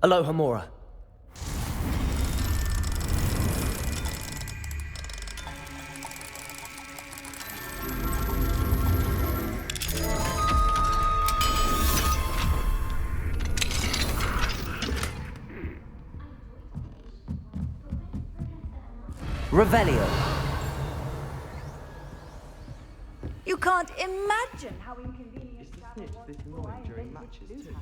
Aloha Mora. Revelio. You can't imagine how inconvenient This annoying during matches too.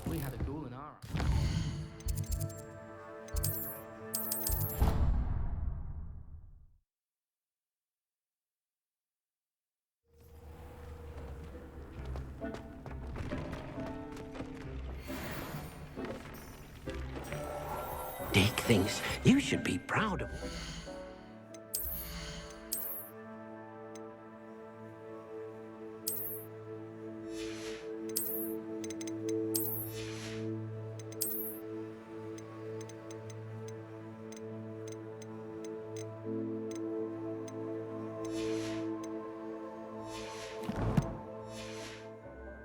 We had a goal in our... Dick thinks you should be proud of him.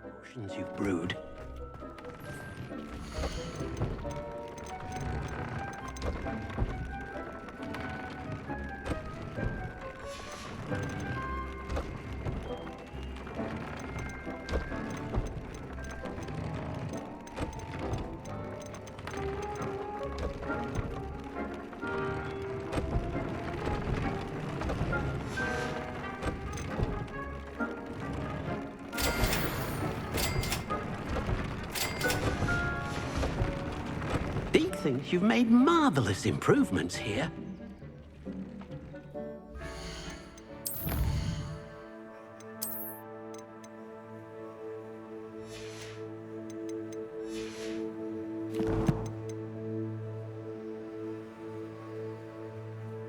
Potions you've brewed. Deke thinks you've made marvelous improvements here.